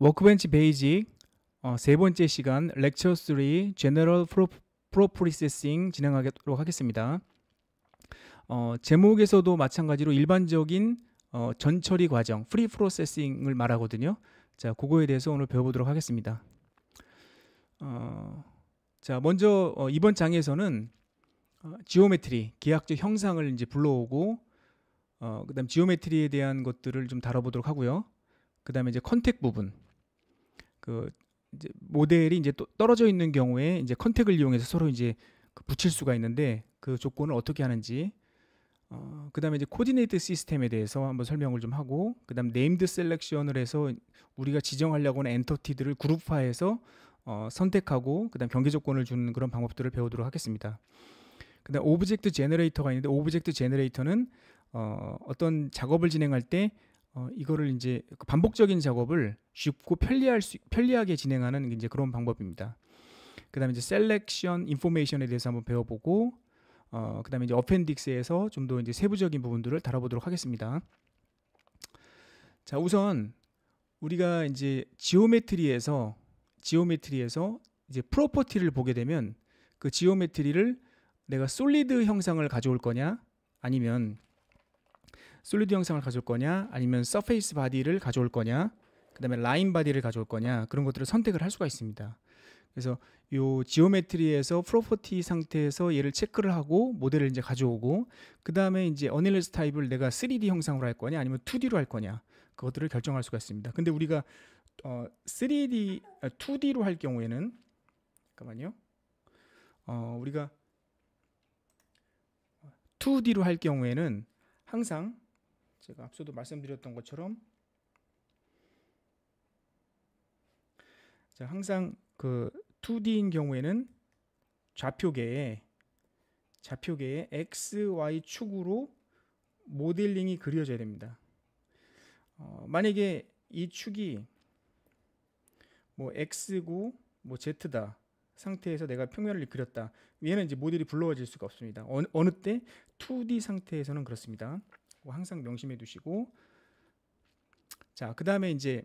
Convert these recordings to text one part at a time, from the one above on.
워크벤치 베이직 세 번째 시간 렉처 3 General Processing 진행하도록 하겠습니다. 제목에서도 마찬가지로 일반적인 전처리 과정, 프리 프로세싱을 말하거든요. 자, 그거에 대해서 오늘 배워보도록 하겠습니다. 자, 먼저 이번 장에서는 지오메트리, 기하학적 형상을 이제 불러오고, 그다음 지오메트리에 대한 것들을 좀 다뤄보도록 하고요. 그다음에 이제 컨택 부분, 그 이제 모델이 이제 또 떨어져 있는 경우에 이제 컨택을 이용해서 서로 이제 붙일 수가 있는데 그 조건을 어떻게 하는지, 그다음에 이제 코디네이트 시스템에 대해서 한번 설명을 좀 하고, 그다음 네임드 셀렉션을 해서 우리가 지정하려고 하는 엔터티들을 그룹화해서 선택하고 그다음 경계 조건을 주는 그런 방법들을 배우도록 하겠습니다. 그다음 오브젝트 제너레이터가 있는데, 오브젝트 제너레이터는 어떤 작업을 진행할 때 이거를 이제 반복적인 작업을 쉽고 편리하게 진행하는 이제 그런 방법입니다. 그다음에 이제 셀렉션 인포메이션에 대해서 한번 배워보고, 그다음에 이제 어펜딕스에서 좀 더 이제 세부적인 부분들을 다뤄보도록 하겠습니다. 자, 우선 우리가 이제 지오메트리에서 이제 프로퍼티를 보게 되면 그 지오메트리를 내가 솔리드 형상을 가져올 거냐, 아니면 서페이스 바디를 가져올 거냐, 그 다음에 라인 바디를 가져올 거냐, 그런 것들을 선택을 할 수가 있습니다. 그래서 요 지오메트리에서 프로퍼티 상태에서 얘를 체크를 하고 모델을 이제 가져오고, 그 다음에 이제 어닐리스 타입을 내가 3D 형상으로 할 거냐 아니면 2D로 할 거냐, 그것들을 결정할 수가 있습니다. 근데 우리가 2D로 할 경우에는, 잠깐만요. 우리가 2D로 할 경우에는 항상 제가 앞서도 말씀드렸던 것처럼, 자, 항상 그 2D인 경우에는 좌표계에 X, Y 축으로 모델링이 그려져야 됩니다. 만약에 이 축이 뭐 X고 뭐 Z다 상태에서 내가 평면을 그렸다, 얘는 이제 모델이 불러질 수가 없습니다. 어느 때 2D 상태에서는 그렇습니다. 항상 명심해 두시고, 자, 그 다음에 이제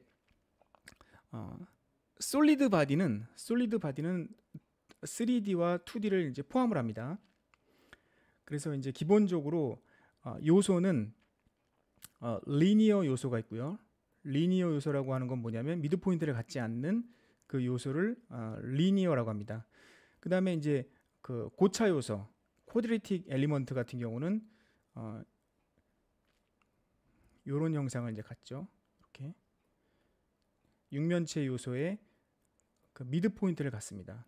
솔리드 바디는 3D와 2D를 이제 포함을 합니다. 그래서 이제 기본적으로 요소는 리니어 요소가 있고요. 리니어 요소라고 하는 건 뭐냐면 미드 포인트를 갖지 않는 그 요소를 리니어라고 합니다. 그 다음에 이제 그 고차 요소, 쿼드레틱 엘리먼트 같은 경우는 요런 형상을 이제 갖죠. 이렇게 육면체 요소의 그 미드 포인트를 갖습니다.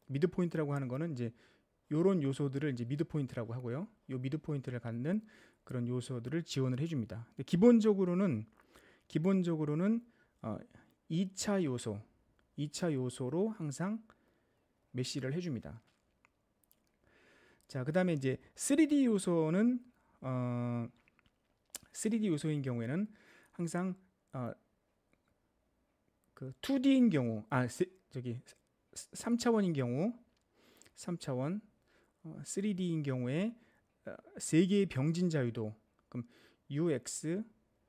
미드 포인트라고 하는 거는 이제 요런 요소들을 이제 미드 포인트라고 하고요. 요 미드 포인트를 갖는 그런 요소들을 지원을 해줍니다. 기본적으로는 2차 요소로 항상 메시를 해줍니다. 자, 그 다음에 이제 3D 요소는 3D 요소인 경우에는 항상 그 2D인 경우, 3차원인 경우, 3D인 경우에 세 개의 병진 자유도, 그럼 UX,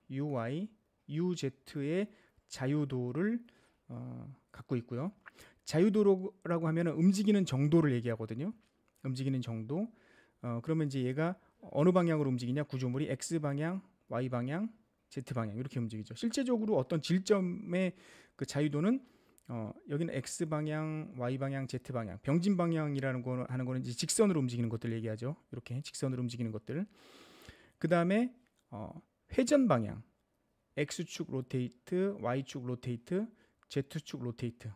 UY, UZ의 자유도를 갖고 있고요. 자유도라고 하면 움직이는 정도를 얘기하거든요. 움직이는 정도. 그러면 이제 얘가 어느 방향으로 움직이냐, 구조물이 X 방향, Y 방향, Z 방향 이렇게 움직이죠. 실제적으로 어떤 질점의 그 자유도는 여기는 X 방향, Y 방향, Z 방향, 병진 방향이라는 거 하는 거는 이제 직선으로 움직이는 것들 얘기하죠. 이렇게 직선으로 움직이는 것들. 그 다음에 회전 방향, X축 로테이트, Y축 로테이트, Z축 로테이트.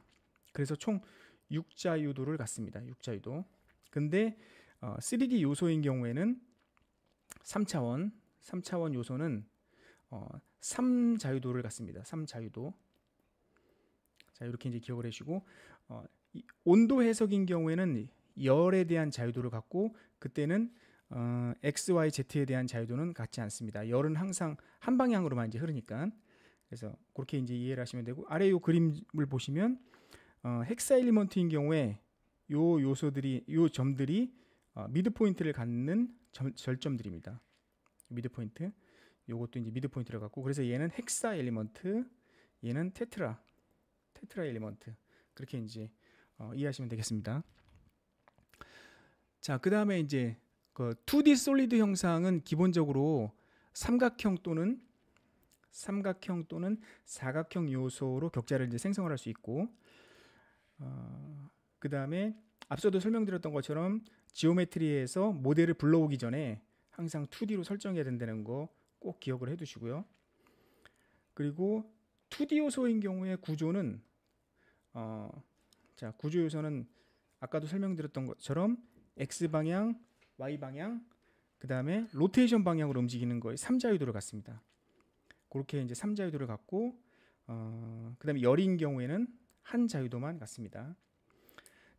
그래서 총 6자유도를 갖습니다. 6자유도. 근데 3D 요소인 경우에는 3차원 요소는 3자유도를 갖습니다. 3자유도. 자, 이렇게 이제 기억을 해주시고, 온도 해석인 경우에는 열에 대한 자유도를 갖고, 그때는 X, Y, Z에 대한 자유도는 갖지 않습니다. 열은 항상 한 방향으로만 이제 흐르니까. 그래서 그렇게 이제 이해를 하시면 되고, 아래 요 그림을 보시면 헥사 엘리먼트인 경우에 요 요소들이, 요 점들이 미드 포인트를 갖는 절점들입니다. 미드 포인트. 요것도 이제 미드 포인트를 갖고, 그래서 얘는 헥사 엘리먼트, 얘는 테트라 테트라 엘리먼트. 그렇게 이제 이해하시면 되겠습니다. 자, 그다음에 이제 그 2D 솔리드 형상은 기본적으로 삼각형 또는 사각형 요소로 격자를 이제 생성을 할 수 있고, 그다음에 앞서도 설명드렸던 것처럼 지오메트리에서 모델을 불러오기 전에 항상 2D로 설정해야 된다는 거 꼭 기억을 해두시고요. 그리고 2D 요소인 경우에 구조는 자, 구조 요소는 아까도 설명드렸던 것처럼 X 방향, Y 방향, 그 다음에 로테이션 방향으로 움직이는 거에 3자유도를 갖습니다. 그렇게 이제 3자유도를 갖고, 그 다음에 열인 경우에는 한 자유도만 갖습니다.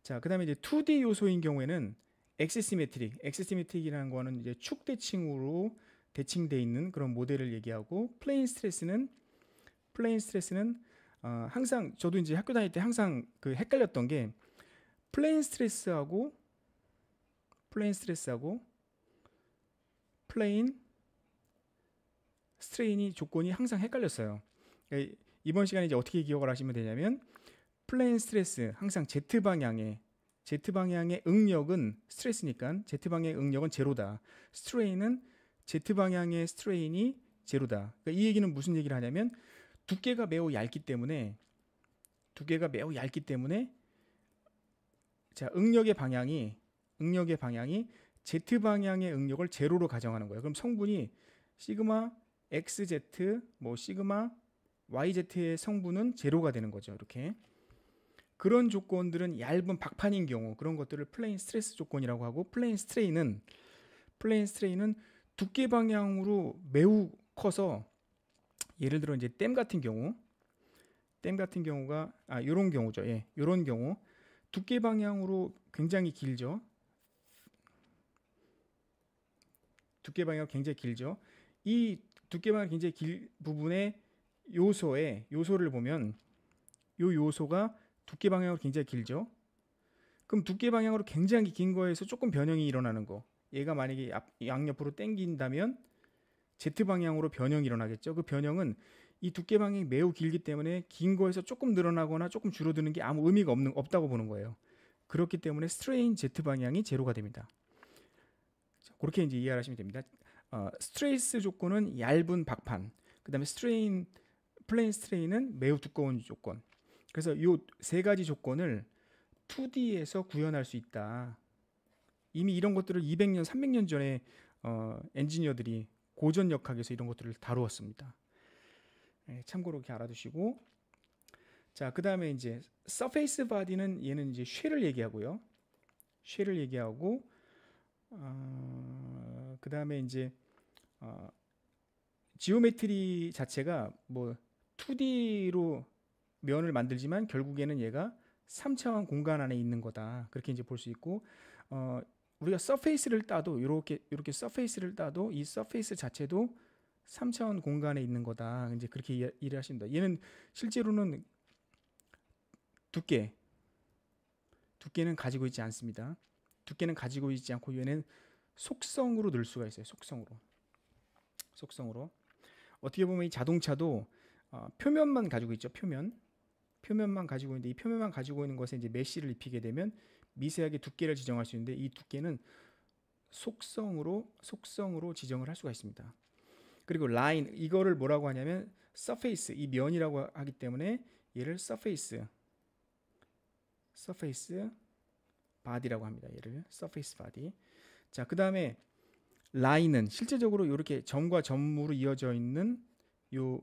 자, 그 다음에 이제 2D 요소인 경우에는 엑시시메트릭이라는 거는 이제 축 대칭으로 대칭되어 있는 그런 모델을 얘기하고, 플레인 스트레스는 항상 저도 이제 학교 다닐 때 항상 그 헷갈렸던 게 플레인 스트레스하고 플레인 스트레인이 조건이 항상 헷갈렸어요. 그러니까 이번 시간에 이제 어떻게 기억을 하시면 되냐면, 플레인 스트레스 항상 Z 방향의 응력은 스트레스니까 Z 방향의 응력은 제로다. 스트레인은 Z 방향의 스트레인이 제로다. 그러니까 이 얘기는 무슨 얘기를 하냐면, 두께가 매우 얇기 때문에 자, 응력의 방향이 Z 방향의 응력을 제로로 가정하는 거예요. 그럼 성분이 시그마 XZ, 뭐 시그마 YZ의 성분은 제로가 되는 거죠. 이렇게. 그런 조건들은 얇은 박판인 경우, 그런 것들을 플레인 스트레스 조건이라고 하고, 플레인 스트레인은 두께 방향으로 매우 커서, 예를 들어 이제 댐 같은 경우가 요런 경우죠. 예. 요런 경우 두께 방향으로 굉장히 길죠. 이 두께 방향이 굉장히 길 부분의 요소를 보면, 요 요소가 두께 방향으로 굉장히 길죠. 그럼 두께 방향으로 굉장히 긴 거에서 조금 변형이 일어나는 거, 얘가 만약에 양옆으로 당긴다면 Z 방향으로 변형이 일어나겠죠. 그 변형은 이 두께 방향이 매우 길기 때문에 긴 거에서 조금 늘어나거나 조금 줄어드는 게 아무 의미가 없다고 보는 거예요. 그렇기 때문에 스트레인 Z 방향이 제로가 됩니다. 그렇게 이제 이해하시면 됩니다. 스트레스 조건은 얇은 박판, 그 다음에 플레인 스트레인은 매우 두꺼운 조건. 그래서 이 세 가지 조건을 2D에서 구현할 수 있다. 이미 이런 것들을 200년, 300년 전에 엔지니어들이 고전역학에서 이런 것들을 다루었습니다. 네, 참고로 이렇게 알아두시고, 자, 그 다음에 이제 서페이스 바디는 얘는 이제 쉘을 얘기하고요. 그 다음에 이제 지오메트리 자체가 뭐 2D로 면을 만들지만 결국에는 얘가 3차원 공간 안에 있는 거다. 그렇게 이제 볼 수 있고, 우리가 서페이스를 따도 이렇게 서페이스를 따도 이 서페이스 자체도 3차원 공간에 있는 거다. 이제 그렇게 이해를 하십니다. 얘는 실제로는 두께는 가지고 있지 않습니다. 두께는 가지고 있지 않고 얘는 속성으로 늘 수가 있어요. 속성으로. 어떻게 보면 이 자동차도 표면만 가지고 있죠. 표면만 가지고 있는데, 이 표면만 가지고 있는 것에 이제 메쉬를 입히게 되면 미세하게 두께를 지정할 수 있는데, 이 두께는 속성으로 지정을 할 수가 있습니다. 그리고 라인, 이거를 뭐라고 하냐면 서페이스, 이 면이라고 하기 때문에 얘를 서페이스 바디라고 합니다. 얘를 서페이스 바디. 자, 그 다음에 라인은 실제적으로 이렇게 점과 점으로 이어져 있는 요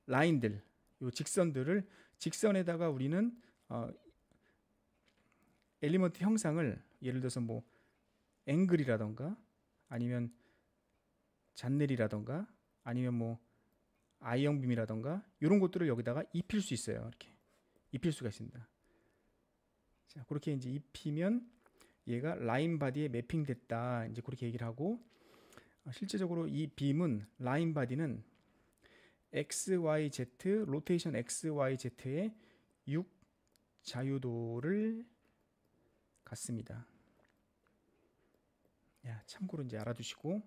라인들, 요 직선들을, 직선에다가 우리는 엘리먼트 형상을, 예를 들어서 뭐 앵글이라던가 아니면 잔넬이라던가 아니면 뭐 아이언빔이라던가 이런 것들을 여기다가 입힐 수 있어요. 이렇게 입힐 수가 있습니다. 자, 그렇게 이제 입히면 얘가 라인 바디에 매핑됐다. 이제 그렇게 얘기를 하고, 실제적으로 이 빔은, 라인 바디는 XYZ, 로테이션 XYZ의 6 자유도를 갖습니다. 야, 참고로 이제 알아두시고,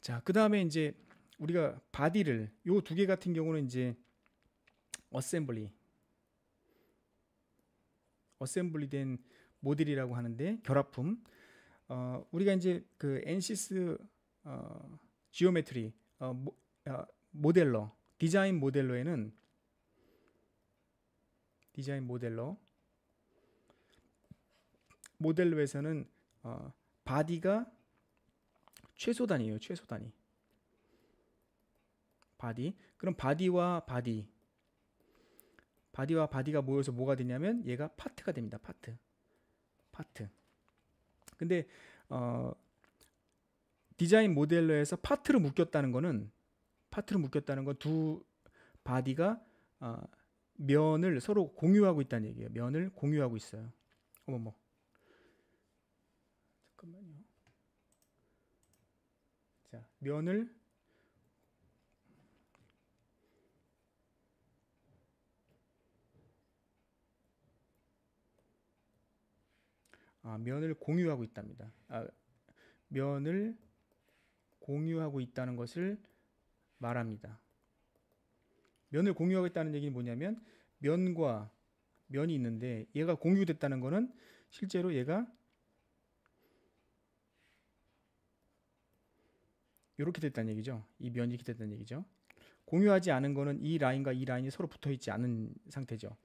자, 그 다음에 이제 우리가 바디를, 요 두 개 같은 경우는 이제 어셈블리 된 모델이라고 하는데 결합품. 우리가 이제 그 엔시스 지오메트리 모델러 디자인 모델러에서는 바디가 최소 단위예요. 최소 단위. 바디. 그럼 바디와 바디가 모여서 뭐가 되냐면 얘가 파트가 됩니다. 파트. 근데 디자인 모델러에서 파트를 묶였다는 건 두 바디가 면을 서로 공유하고 있다는 얘기예요. 면을 공유하고 있어요. 어머머. 잠깐만요. 자, 면을 공유하고 있답니다. 면을 공유하고 있다는 것을 말합니다. 면을 공유하고 있다는 얘기는 뭐냐면 면과 면이 있는데 얘가 공유됐다는 것은 실제로 얘가 이렇게 됐다는 얘기죠. 이 면이 이렇게 됐다는 얘기죠. 공유하지 않은 거는 이 라인과 이 라인이 서로 붙어 있지 않은 상태죠.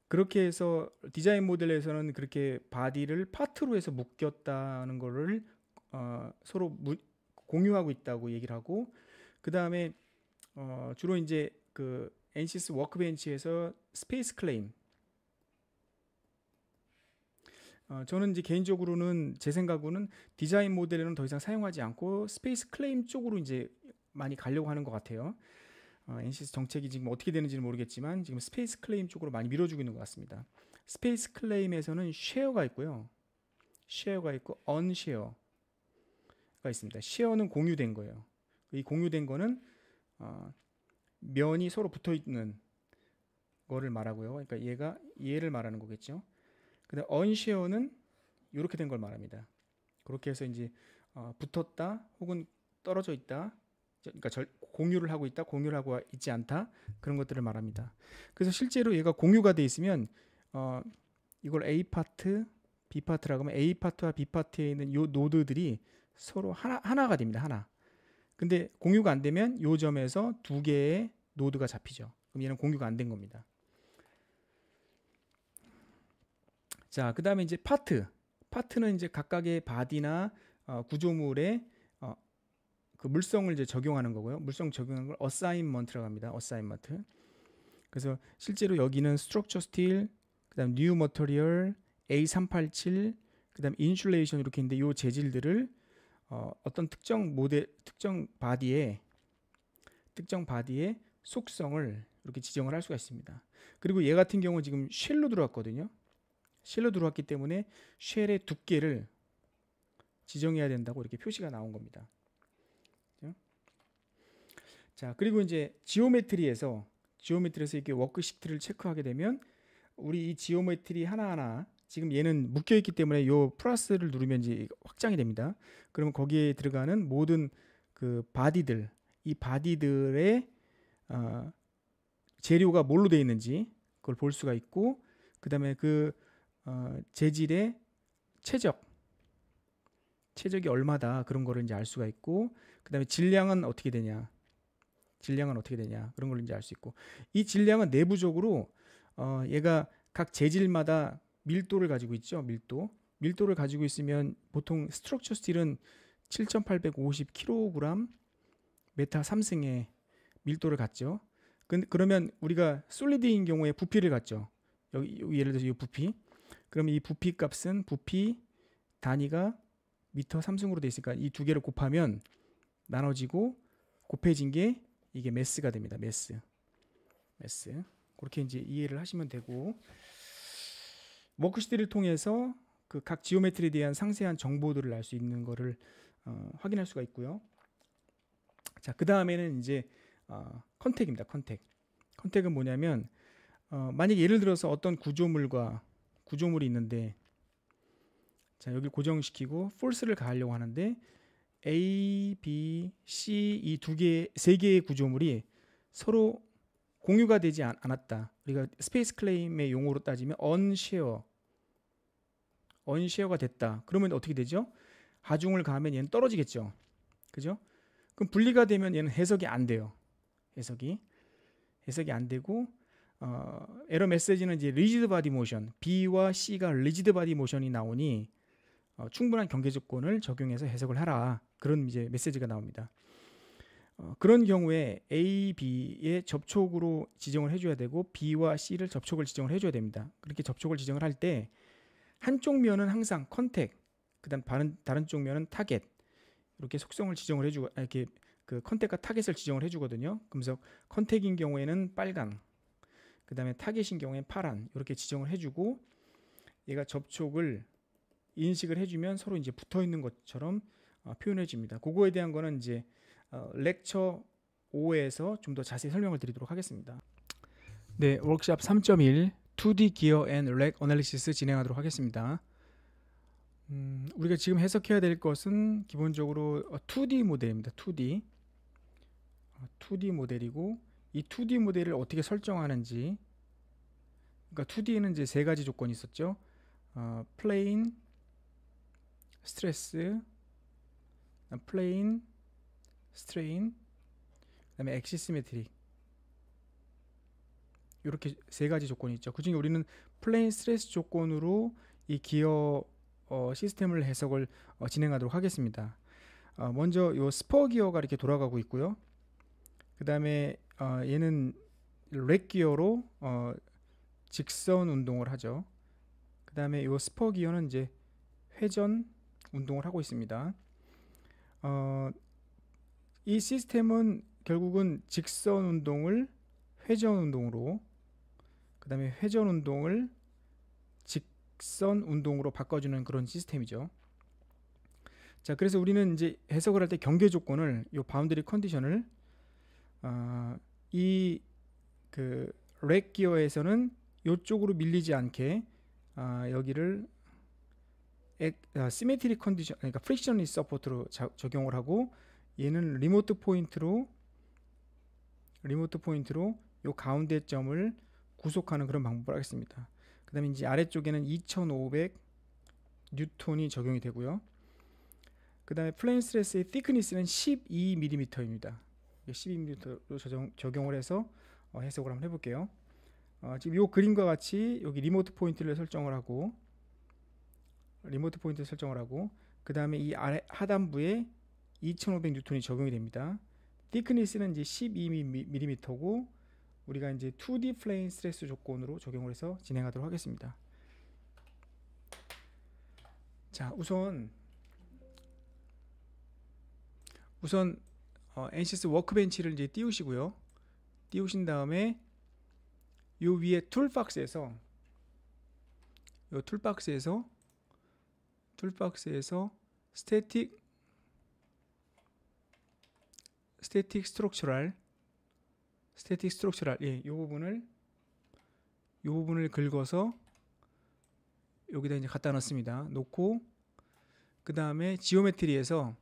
그렇게 해서 디자인 모델에서는 그렇게 바디를 파트로 해서 묶였다는 거를 서로 공유하고 있다고 얘기를 하고, 그 다음에 주로 이제 그 엔시스 워크벤치에서 스페이스 클레임, 저는 이제 개인적으로는 제 생각으로는 디자인 모델에는 더 이상 사용하지 않고 스페이스 클레임 쪽으로 이제 많이 가려고 하는 것 같아요. 엔시스 정책이 지금 어떻게 되는지는 모르겠지만 지금 스페이스 클레임 쪽으로 많이 밀어주고 있는 것 같습니다. 스페이스 클레임에서는 쉐어가 있고요. 쉐어가 있고 언쉐어가 있습니다. 쉐어는 공유된 거예요. 이 공유된 거는 면이 서로 붙어 있는 거를 말하고요. 그러니까 얘를 말하는 거겠죠. 근데 언쉐어는 이렇게 된 걸 말합니다. 그렇게 해서 이제 붙었다 혹은 떨어져 있다, 그러니까 공유를 하고 있다, 공유를 하고 있지 않다, 그런 것들을 말합니다. 그래서 실제로 얘가 공유가 돼 있으면 이걸 A 파트, B 파트라고 하면 A 파트와 B 파트에 있는 이 노드들이 서로 하나가 됩니다. 하나. 근데 공유가 안 되면 이 점에서 두 개의 노드가 잡히죠. 그럼 얘는 공유가 안 된 겁니다. 자, 그 다음에 이제 파트는 이제 각각의 바디나 구조물에 그 물성을 이제 적용하는 거고요. 물성 적용하는 걸 어사인먼트라고 합니다. 어사인먼트. 그래서 실제로 여기는 스트럭처 스틸, 그다음 뉴 머터리얼, A387, 그다음 인슐레이션 이렇게 있는데 이 재질들을 어떤 특정 바디의 속성을 이렇게 지정을 할 수가 있습니다. 그리고 얘 같은 경우 지금 쉘로 들어왔거든요. 쉘로 들어왔기 때문에 쉘의 두께를 지정해야 된다고 이렇게 표시가 나온 겁니다. 자, 그리고 이제 지오메트리에서 이렇게 워크시트를 체크하게 되면 우리 이 지오메트리 하나하나, 지금 얘는 묶여 있기 때문에 요 플러스를 누르면 이제 확장이 됩니다. 그러면 거기에 들어가는 모든 그 바디들, 이 바디들의 재료가 뭘로 되어 있는지 그걸 볼 수가 있고, 그 다음에 그 재질의 최적이 얼마다, 그런 거를 이제 알 수가 있고, 그 다음에 질량은 어떻게 되냐 그런 걸 이제 알 수 있고, 이 질량은 내부적으로 얘가 각 재질마다 밀도를 가지고 있죠. 밀도를 가지고 있으면 보통 스트럭처 스틸은 7,850kg 메타 3승의 밀도를 갖죠. 그러면 우리가 솔리드인 경우에 부피를 갖죠. 여기 예를 들어서 이 부피, 그러면 이 부피 값은 부피 단위가 미터 3승으로 되어 있으니까 이 두 개를 곱하면 나눠지고 곱해진 게 이게 매스가 됩니다. 매스. 그렇게 이제 이해를 하시면 되고, 워크시트를 통해서 그 각 지오메트리에 대한 상세한 정보들을 알 수 있는 거를 확인할 수가 있고요. 자, 그 다음에는 이제 컨택입니다. 컨택은 뭐냐면 만약에 예를 들어서 어떤 구조물이 있는데, 자, 여기 고정시키고 폴스를 가하려고 하는데 A, B, C 이 세 개의 구조물이 서로 공유가 되지 않았다. 우리가 스페이스 클레임의 용어로 따지면 언쉐어가 됐다. 그러면 어떻게 되죠? 하중을 가하면 얘는 떨어지겠죠. 그죠? 그럼 분리가 되면 얘는 해석이 안 돼요. 해석이 안 되고 에러 메시지는 이제 리지드 바디 모션, B와 C가 리지드 바디 모션이 나오니 충분한 경계 조건을 적용해서 해석을 하라. 그런 이제 메시지가 나옵니다. 그런 경우에 A, B의 접촉으로 지정을 해줘야 되고 B와 C를 접촉을 지정을 해줘야 됩니다. 그렇게 접촉을 지정을 할 때 한쪽 면은 항상 컨택, 그다음 다른 쪽 면은 타겟 이렇게 속성을 지정을 해주고 이렇게 그 컨택과 타겟을 지정을 해주거든요. 그래서 컨택인 경우에는 빨강, 그다음에 타겟인 경우에는 파란 이렇게 지정을 해주고 얘가 접촉을 인식을 해주면 서로 이제 붙어 있는 것처럼 표현해집니다. 그거에 대한 거는 이제 렉처 5에서 좀 더 자세히 설명을 드리도록 하겠습니다. 네, 워크샵 3.1 2D 기어 앤 렉 어널리시스 진행하도록 하겠습니다. 우리가 지금 해석해야 될 것은 기본적으로 2D 모델입니다. 2D 모델이고 이 2D 모델을 어떻게 설정하는지, 그러니까 2D는 이제 세 가지 조건이 있었죠. 플레인, 스트레스, 플레인, 스트레인, 그다음에 엑시시메트릭 이렇게 세 가지 조건이 있죠. 그중에 우리는 플레인 스트레스 조건으로 이 기어 시스템을 해석을 진행하도록 하겠습니다. 먼저 요 스퍼 기어가 이렇게 돌아가고 있고요. 그 다음에 얘는 렉 기어로 직선 운동을 하죠. 그 다음에 요 스퍼 기어는 이제 회전 운동을 하고 있습니다. 이 시스템은 결국은 직선 운동을 회전 운동으로, 그 다음에 회전 운동을 직선 운동으로 바꿔주는 그런 시스템이죠. 자, 그래서 우리는 이제 해석을 할 때 경계 조건을, 요 바운더리 컨디션을 이 그 렉 기어에서는 요쪽으로 밀리지 않게 여기를 시메트릭 컨디션, 그러니까 프릭션리스 서포트로 적용을 하고, 얘는 리모트 포인트로 요 가운데 점을 구속하는 그런 방법을 하겠습니다. 그 다음에 이제 아래쪽에는 2500 뉴턴이 적용이 되고요. 그 다음에 플레인 스트레스의 thickness는 12mm입니다. 12mm로 적용을 해서 해석을 한번 해볼게요. 지금 이 그림과 같이 여기 리모트 포인트를 설정을 하고, 그 다음에 이 아래 하단부에 2500 뉴턴이 적용이 됩니다. thickness는 이제 12mm고 우리가 이제 2D 플레인 스트레스 조건으로 적용을 해서 진행하도록 하겠습니다. 자, 우선 NCS 워크벤치를 이제 띄우시고요. 띄우신 다음에 요 위에 툴박스에서 스태틱 스트럭처럴, 요 부분을 긁어서 여기다 이제 갖다 넣습니다. 놓고 그 다음에 지오메트리에서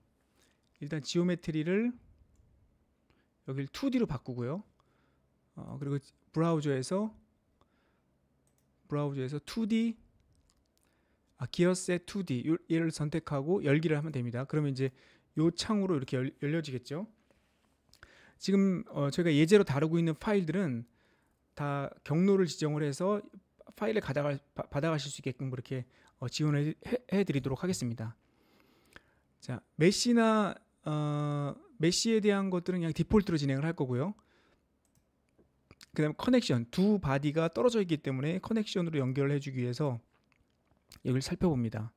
일단 지오메트리를 여기를 2D로 바꾸고요. 그리고 브라우저에서 2D 기어셋 2D 얘를 선택하고 열기를 하면 됩니다. 그러면 이제 요 창으로 이렇게 열려지겠죠. 지금 저희가 예제로 다루고 있는 파일들은 다 경로를 지정을 해서 파일을 받아가실 수 있게끔 그렇게 지원을 해드리도록 하겠습니다. 자, 메시에 대한 것들은 그냥 디폴트로 진행을 할 거고요. 그 다음에 커넥션, 두 바디가 떨어져 있기 때문에 커넥션으로 연결을 해주기 위해서 여기를 살펴봅니다.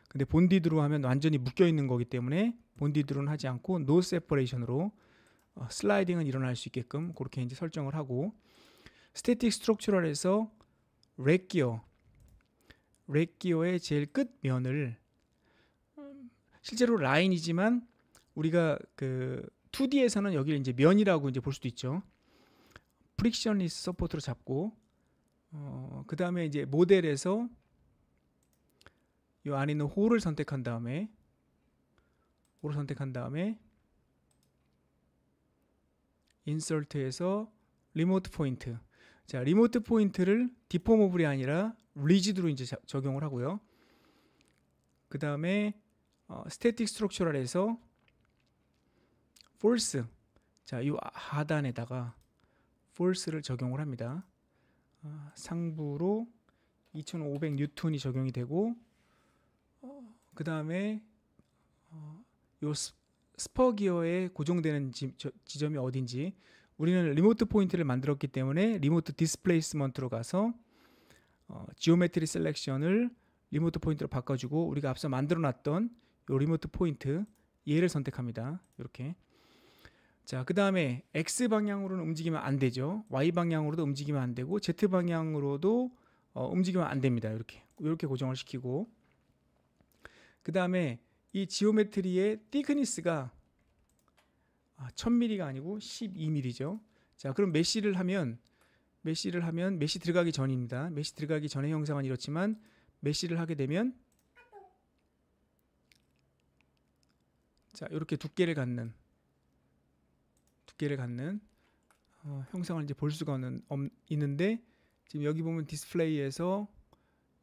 근데 본디드로 하면 완전히 묶여 있는 거기 때문에 본디드로는 하지 않고 노 세퍼레이션으로 슬라이딩은 일어날 수 있게끔 그렇게 이제 설정을 하고, 스태틱 스트럭처럴에서 렉 기어의 제일 끝 면을 실제로 라인이지만 우리가 그 2D에서는 여기를 이제 면이라고 이제 볼 수도 있죠. 프릭션리스 서포트로 잡고 그 다음에 이제 모델에서 이 안에 있는 홀을 선택한 다음에 인서트에서 리모트 포인트. 자, 리모트 포인트를 디포머블이 아니라 리지드로 이제 적용을 하고요. 그 다음에 스태틱 스트럭처럴에서 false. 자, 이 하단에다가 false를 적용을 합니다. 상부로 2500 뉴턴이 적용이 되고, 그 다음에 요 스퍼 기어에 고정되는 지점이 어딘지, 우리는 리모트 포인트를 만들었기 때문에 리모트 디스플레이스먼트로 가서 지오메트리 셀렉션을 리모트 포인트로 바꿔주고, 우리가 앞서 만들어 놨던 요 리모트 포인트 얘를 선택합니다. 이렇게. 자, 그 다음에 X 방향으로는 움직이면 안 되죠. Y 방향으로도 움직이면 안 되고, Z 방향으로도 움직이면 안 됩니다. 이렇게 고정을 시키고, 그 다음에 이 지오메트리의 thickness가 1000mm가 아니고 12mm죠. 자, 그럼 메쉬를 하면 메쉬 들어가기 전입니다. 메쉬 들어가기 전의 형상은 이렇지만 메쉬를 하게 되면 자, 이렇게 두께를 갖는 형상을 이제 볼 수가 있는데, 지금 여기 보면 디스플레이에서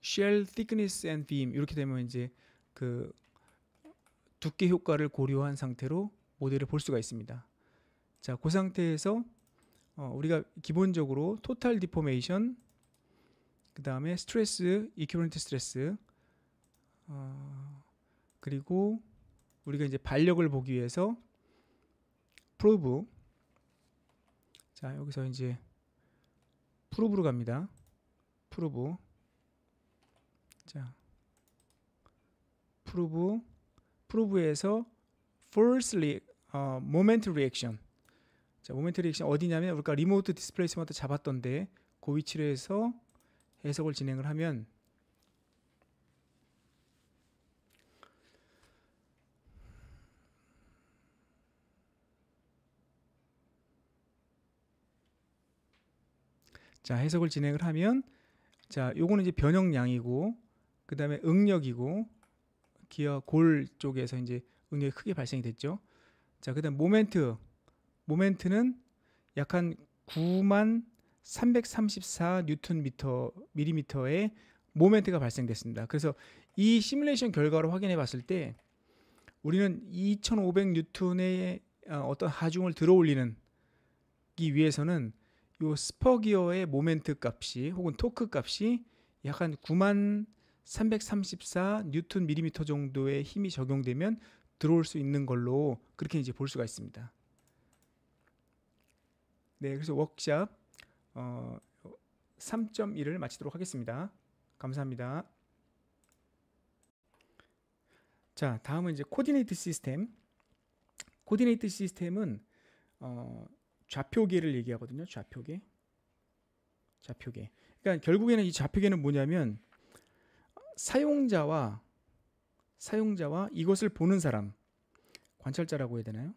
shell thickness and beam 이렇게 되면 이제 그 두께 효과를 고려한 상태로 모델을 볼 수가 있습니다. 자, 그 상태에서 우리가 기본적으로 토탈 디포메이션, 그 다음에 스트레스, 이퀴밸런트 스트레스, 그리고 우리가 이제 반력을 보기 위해서 프로브. 자, 여기서 이제 프로브로 갑니다. 프로브. 자, 프로브에서 force moment reaction. 자, 모멘트 리액션 어디냐면 우리가 리모트 디스플레이스먼트 잡았던데 그 위치로 해서 해석을 진행을 하면 자, 해석을 진행을 하면 자, 요거는 이제 변형량이고, 그 다음에 응력이고, 기어 골 쪽에서 이제 응력이 크게 발생이 됐죠. 자, 그 다음 모멘트는 약 한 9334 뉴턴 밀리미터의 모멘트가 발생됐습니다. 그래서 이 시뮬레이션 결과로 확인해 봤을 때 우리는 2500 뉴턴의 어떤 하중을 들어올리는 기 위해서는 요 스퍼 기어의 모멘트 값이 혹은 토크 값이 약 한 9334 뉴턴 밀리미터 정도의 힘이 적용되면 들어올 수 있는 걸로 그렇게 이제 볼 수가 있습니다. 네, 그래서 워크샵 3.1을 마치도록 하겠습니다. 감사합니다. 자, 다음은 이제 코디네이트 시스템. 코디네이트 시스템은 좌표계를 얘기하거든요. 좌표계. 그러니까 결국에는 이 좌표계는 뭐냐면 사용자와 이것을 보는 사람, 관찰자라고 해야 되나요?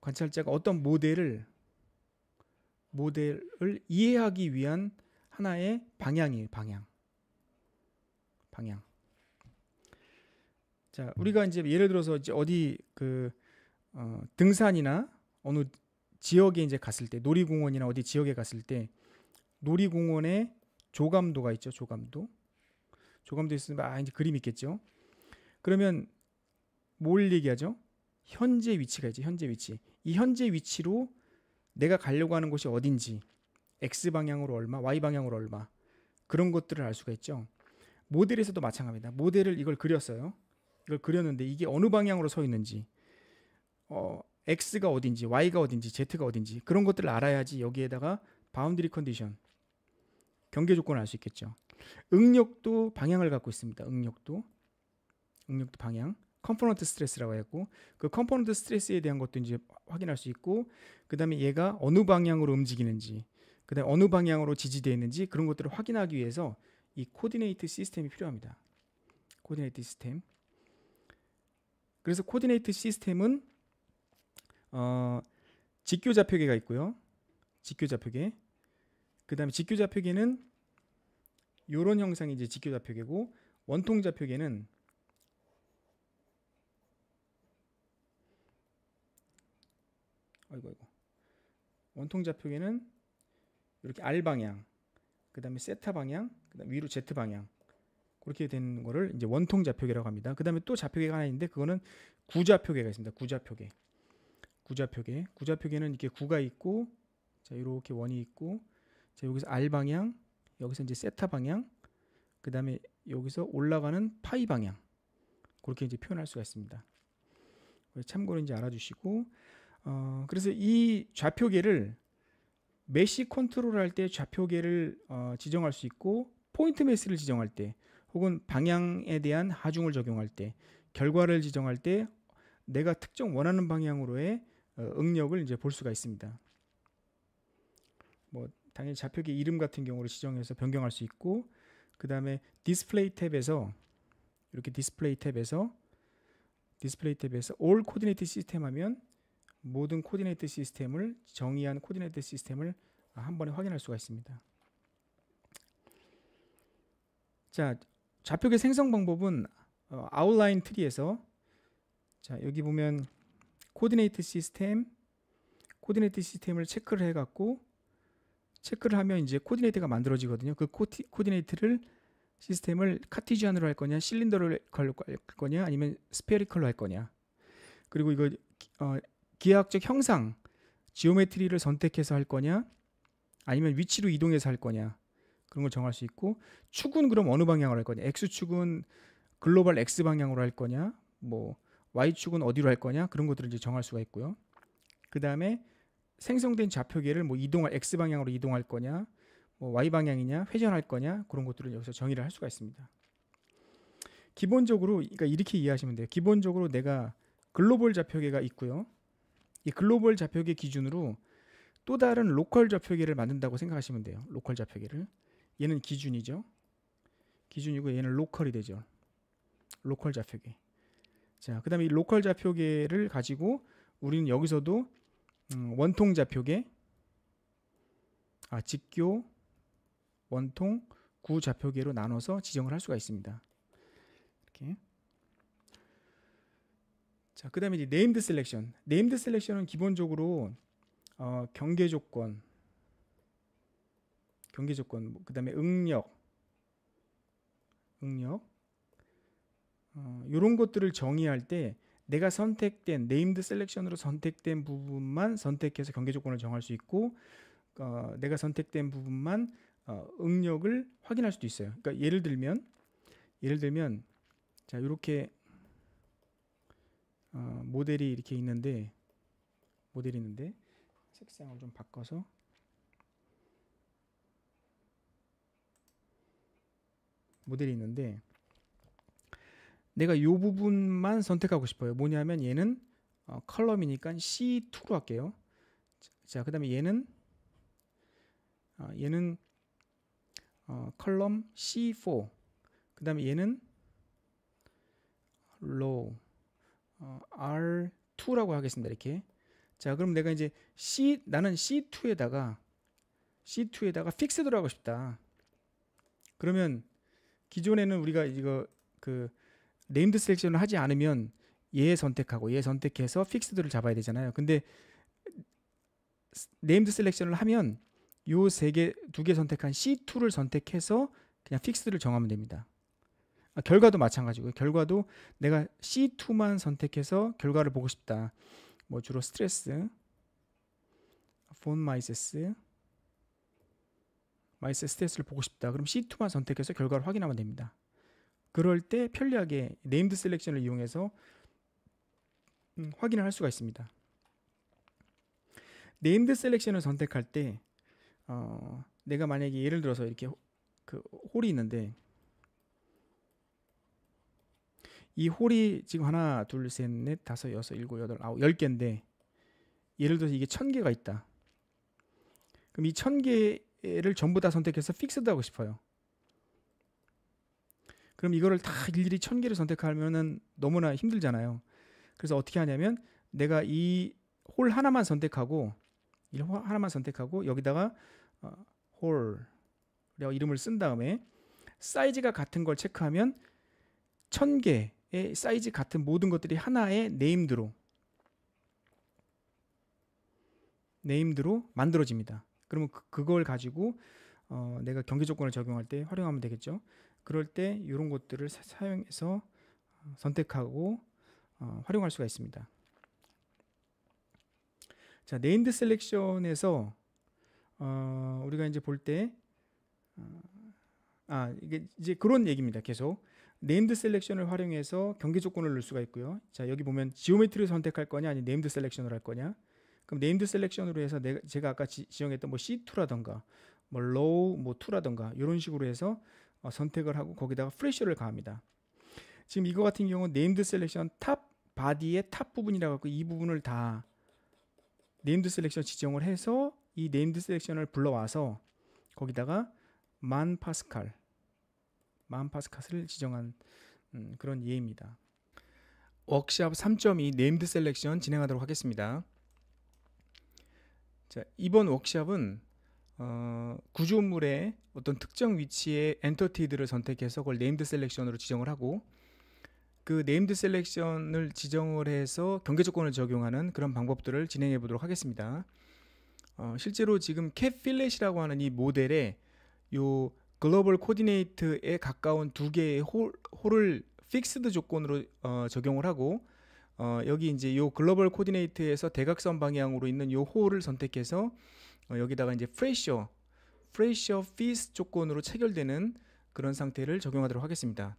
관찰자가 어떤 모델을 이해하기 위한 하나의 방향이에요. 방향. 자, 우리가 이제 예를 들어서 이제 어디 등산이나 어느 지역에 이제 갔을 때, 놀이공원이나 어디 지역에 갔을 때 놀이공원에 조감도가 있죠. 조감도 있으면 이제 그림이 있겠죠. 그러면 뭘 얘기하죠? 현재 위치가 있지. 현재 위치. 이 현재 위치로 내가 가려고 하는 곳이 어딘지, X 방향으로 얼마, Y 방향으로 얼마, 그런 것들을 알 수가 있죠. 모델에서도 마찬가지입니다. 이걸 그렸어요. 이걸 그렸는데 이게 어느 방향으로 서 있는지, X가 어딘지, Y가 어딘지, Z가 어딘지, 그런 것들을 알아야지 여기에다가 바운드리 컨디션, 경계 조건을 알 수 있겠죠. 응력도 방향을 갖고 있습니다. 응력도 방향. 컴포넌트 스트레스라고 했고, 그 컴포넌트 스트레스에 대한 것도 이제 확인할 수 있고, 그 다음에 얘가 어느 방향으로 움직이는지, 그 다음에 어느 방향으로 지지되어 있는지, 그런 것들을 확인하기 위해서 이 코디네이트 시스템이 필요합니다. 코디네이트 시스템. 그래서 코디네이트 시스템은 직교 좌표계가 있고요. 직교 좌표계. 그 다음에 직교 좌표계는 이런 형상이 이제 직교 좌표계고, 원통 좌표계는 아이고. 원통 좌표계는 이렇게 R 방향, 그 다음에 세타 방향, 그 다음에 위로 Z 방향 그렇게 되는 거를 이제 원통 좌표계라고 합니다. 그 다음에 또 좌표계가 하나 있는데 그거는 구좌표계가 있습니다. 구좌표계는 이렇게 구가 있고, 자 이렇게 원이 있고, 자 여기서 R 방향, 여기서 이제 세타 방향, 그 다음에 여기서 올라가는 파이 방향 그렇게 이제 표현할 수가 있습니다. 참고로 이제 알아주시고, 그래서 이 좌표계를 메시 컨트롤할 때 좌표계를 지정할 수 있고, 포인트 메시를 지정할 때, 혹은 방향에 대한 하중을 적용할 때, 결과를 지정할 때 내가 특정 원하는 방향으로의 응력을 이제 볼 수가 있습니다. 뭐 당연히 좌표계 이름 같은 경우를 지정해서 변경할 수 있고, 그 다음에 디스플레이 탭에서 이렇게 디스플레이 탭에서 All Coordinate System 하면 모든 코디네이트 시스템을, 정의한 코디네이트 시스템을 한 번에 확인할 수가 있습니다. 자, 좌표계 생성 방법은 아웃라인 트리에서, 자 여기 보면 코디네이트 시스템을 체크를 해갖고, 체크를 하면 이제 코디네이트가 만들어지거든요. 그 코디네이트를 시스템을 카티지안으로 할 거냐, 실린더로 할 거냐, 아니면 스페리컬로 할 거냐. 그리고 이거 기하학적 형상, 지오메트리를 선택해서 할 거냐, 아니면 위치로 이동해서 할 거냐, 그런 걸 정할 수 있고, 축은 그럼 어느 방향으로 할 거냐, X축은 글로벌 X 방향으로 할 거냐, 뭐 Y축은 어디로 할 거냐, 그런 것들을 이제 정할 수가 있고요. 그 다음에 생성된 좌표계를 뭐 X 방향으로 이동할 거냐, 뭐 Y 방향이냐, 회전할 거냐, 그런 것들을 여기서 정의를 할 수가 있습니다. 기본적으로 그러니까 이렇게 이해하시면 돼요. 기본적으로 내가 글로벌 좌표계가 있고요. 이 글로벌 좌표계 기준으로 또 다른 로컬 좌표계를 만든다고 생각하시면 돼요. 로컬 좌표계를. 얘는 기준이죠. 기준이고 얘는 로컬이 되죠. 로컬 좌표계. 자, 그 다음에 이 로컬 좌표계를 가지고 우리는 여기서도 원통 좌표계, 직교, 원통, 구 좌표계로 나눠서 지정을 할 수가 있습니다. 이렇게. 자, 그 다음에 이제 네임드 셀렉션. 네임드 셀렉션은 기본적으로 경계 조건, 그 다음에 응력, 이런 것들을 정의할 때 내가 선택된 네임드 셀렉션으로 선택된 부분만 선택해서 경계 조건을 정할 수 있고, 내가 선택된 부분만 응력을 확인할 수도 있어요. 그러니까 예를 들면 자 이렇게 모델이 이렇게 있는데, 색상을 좀 바꿔서 모델이 있는데, 내가 이 부분만 선택하고 싶어요. 뭐냐면 얘는 컬럼이니까 C2로 할게요. 자, 그 다음에 얘는 컬럼 C4, 그 다음에 얘는 로우 R2라고 하겠습니다. 이렇게. 자, 그럼 내가 이제 나는 C2에다가 픽스드로 하고 싶다. 그러면 기존에는 우리가 이거 네임드 셀렉션을 하지 않으면 얘 선택해서 픽스드를 잡아야 되잖아요. 근데 네임드 셀렉션을 하면 요 두 개 선택한 C2를 선택해서 그냥 픽스드를 정하면 됩니다. 결과도 마찬가지고요. 결과도 내가 C2만 선택해서 결과를 보고 싶다. 뭐 주로 스트레스, 폰 마이세스 스트레스를 보고 싶다. 그럼 C2만 선택해서 결과를 확인하면 됩니다. 그럴 때 편리하게 네임드 셀렉션을 이용해서 확인을 할 수가 있습니다. 네임드 셀렉션을 선택할 때 내가 만약에 예를 들어서 이렇게 홀이 있는데, 이 홀이 지금 하나, 둘, 셋, 넷, 다섯, 여섯, 일곱, 여덟, 아홉, 10개인데 예를 들어서 이게 1000개가 있다. 그럼 이 1000개를 전부 다 선택해서 픽스드 하고 싶어요. 그럼 이거를 다 일일이 1000개를 선택하면은 너무나 힘들잖아요. 그래서 어떻게 하냐면 내가 이 홀 하나만 선택하고 여기다가 홀 이름을 쓴 다음에 사이즈가 같은 걸 체크하면 1000개의 사이즈 같은 모든 것들이 하나의 네임드로 네임드로 만들어집니다. 그러면 그걸 가지고 내가 경계 조건을 적용할 때 활용하면 되겠죠. 그럴 때 이런 것들을 사용해서 선택하고 활용할 수가 있습니다. 자, 네임드 셀렉션에서 우리가 이제 볼 때 이게 이제 그런 얘기입니다. 계속 네임드 셀렉션을 활용해서 경계 조건을 넣을 수가 있고요. 자, 여기 보면 지오메트리를 선택할 거냐 아니면 네임드 셀렉션을 할 거냐. 그럼 네임드 셀렉션으로 해서 제가 아까 지정했던 뭐 C2라던가 뭐 low 뭐 2라던가 이런 식으로 해서 선택을 하고 거기다가 프레셔를 가합니다. 지금 이거 같은 경우는 네임드 셀렉션 탑 바디의 탑 부분이라고 하고 이 부분을 다 네임드 셀렉션 지정을 해서 이 네임드 셀렉션을 불러와서 거기다가 만 파스칼을 지정한 그런 예입니다. 워크샵 3.2 네임드 셀렉션 진행하도록 하겠습니다. 자, 이번 워크샵은 구조물의 어떤 특정 위치의 엔터티들을 선택해서 그걸 네임드 셀렉션으로 지정을 하고 그 네임드 셀렉션을 지정을 해서 경계 조건을 적용하는 그런 방법들을 진행해 보도록 하겠습니다. 실제로 지금 캣필렛이라고 하는 이 모델에 요 글로벌 코디네이트에 가까운 두 개의 홀을 픽스드 조건으로 적용을 하고 여기 이제 요 글로벌 코디네이트에서 대각선 방향으로 있는 요 홀을 선택해서 여기다가 이제 프레셔 피스 조건으로 체결되는 그런 상태를 적용하도록 하겠습니다.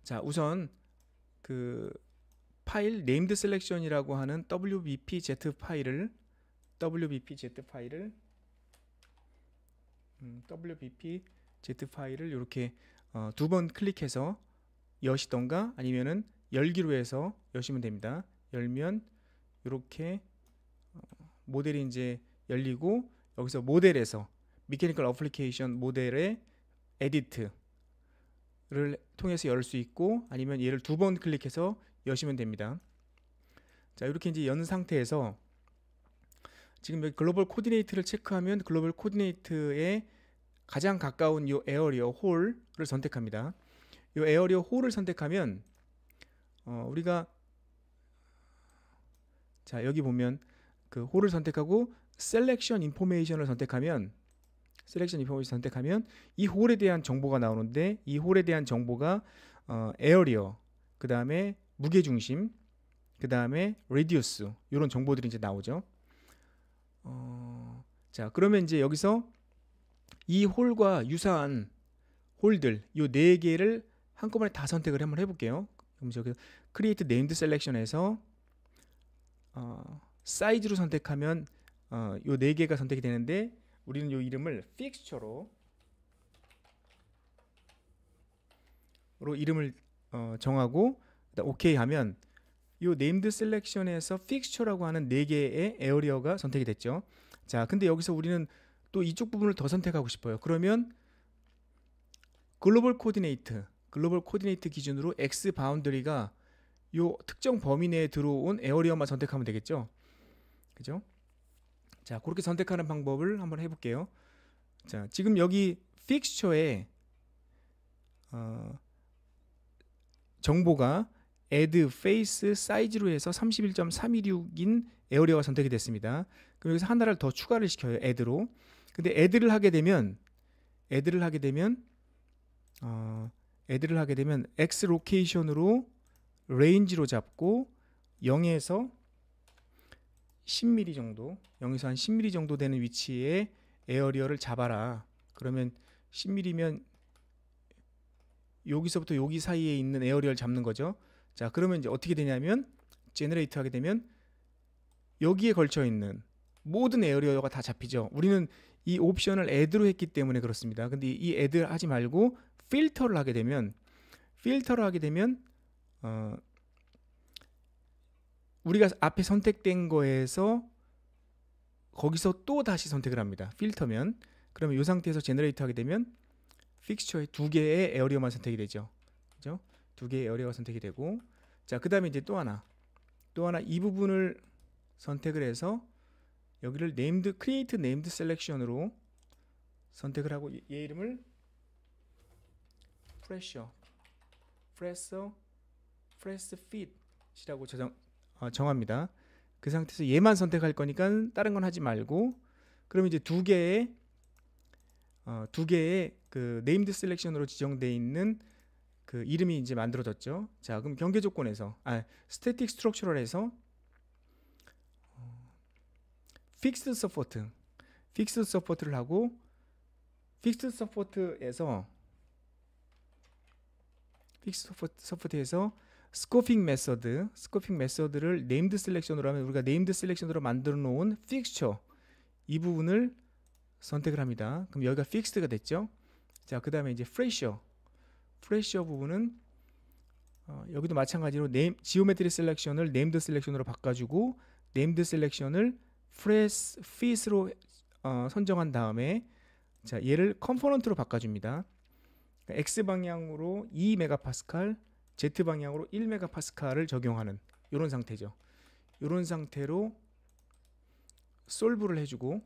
자, 우선 그 파일 named selection이라고 하는 WBPZ 파일을 이렇게 두 번 클릭해서 여시던가 아니면은 열기로 해서 여시면 됩니다. 열면 이렇게 모델이 이제 열리고 여기서 모델에서 Mechanical Application 모델의 에디트를 통해서 열 수 있고 아니면 얘를 두 번 클릭해서 여시면 됩니다. 자, 이렇게 이제 연 상태에서 지금 여기 글로벌 코디네이트를 체크하면 글로벌 코디네이트에 가장 가까운 요 에어리어 홀을 선택합니다. 요 에어리어 홀을 선택하면 우리가 자, 여기 보면 그 홀을 선택하고 셀렉션 인포메이션을 선택하면 이 홀에 대한 정보가 나오는데 이 홀에 대한 정보가 에어리어, 그 다음에 무게중심, 그 다음에 레디우스 이런 정보들이 이제 나오죠. 자, 그러면 이제 여기서 이 홀과 유사한 홀들 요 네 개를 한꺼번에 다 선택을 한번 해볼게요. 그럼 저기 Create Named Selection에서 사이즈로 선택하면 요 네 개가 선택이 되는데 우리는 요 이름을 Fixture로 이름을 정하고 OK 하면 요 Named Selection에서 Fixture라고 하는 네 개의 에어리어가 선택이 됐죠. 자, 근데 여기서 우리는 또 이쪽 부분을 더 선택하고 싶어요. 그러면 글로벌 코디네이트 기준으로 X 바운더리가 요 특정 범위 내에 들어온 에어리어만 선택하면 되겠죠. 그죠? 자, 그렇게 선택하는 방법을 한번 해볼게요. 자, 지금 여기 픽스처에 정보가 add face size로 해서 31.316인 에어리어가 선택이 됐습니다. 그럼 여기서 하나를 더 추가를 시켜요. add로. 근데 add를 하게 되면 X 로케이션으로 레인지로 잡고 0에서 10mm 정도, 0에서 한 10mm 정도 되는 위치에 에어리어를 잡아라. 그러면 10mm면 여기서부터 여기 사이에 있는 에어리어를 잡는 거죠. 자, 그러면 이제 어떻게 되냐면 제너레이트 하게 되면 여기에 걸쳐 있는 모든 에어리어가 다 잡히죠. 우리는 이 옵션을 add로 했기 때문에 그렇습니다. 근데 이 add 하지 말고 필터를 하게 되면 우리가 앞에 선택된 거에서 거기서 또 다시 선택을 합니다. 필터면. 그러면 이 상태에서 제너레이트 하게 되면 픽스처에 두 개의 에어리어만 선택이 되죠. 그죠? 두 개의 에어리어가 선택이 되고, 자, 그 다음에 이제 또 하나 이 부분을 선택을 해서 여기를 create named selection으로 선택을 하고 얘 이름을 press fit 이라고 정합니다. 그 상태에서 얘만 선택할 거니까 다른 건 하지 말고, 그러면 이제 두 개의 그 네임드 셀렉션으로 지정되어 있는 그 이름이 이제 만들어졌죠. 자, 그럼 경계 조건에서 스태틱 스트럭처럴에서 픽스드 서포트를 하고, 픽스드 서포트에서 스코핑 메서드를 네임드 셀렉션으로 하면, 우리가 네임드 셀렉션으로 만들어 놓은 픽스처 이 부분을 선택을 합니다. 그럼 여기가 픽스드가 됐죠. 자, 그 다음에 이제 프레셔 부분은 여기도 마찬가지로 지오메트리 셀렉션을 네임드 셀렉션으로 바꿔주고, 네임드 셀렉션을 fit로 선정한 다음에, 자, 얘를 컴포넌트로 바꿔줍니다. 그러니까 x 방향으로 2메가파스칼, z 방향으로 1메가파스칼을 적용하는 이런 상태죠. 이런 상태로 솔브를 해주고,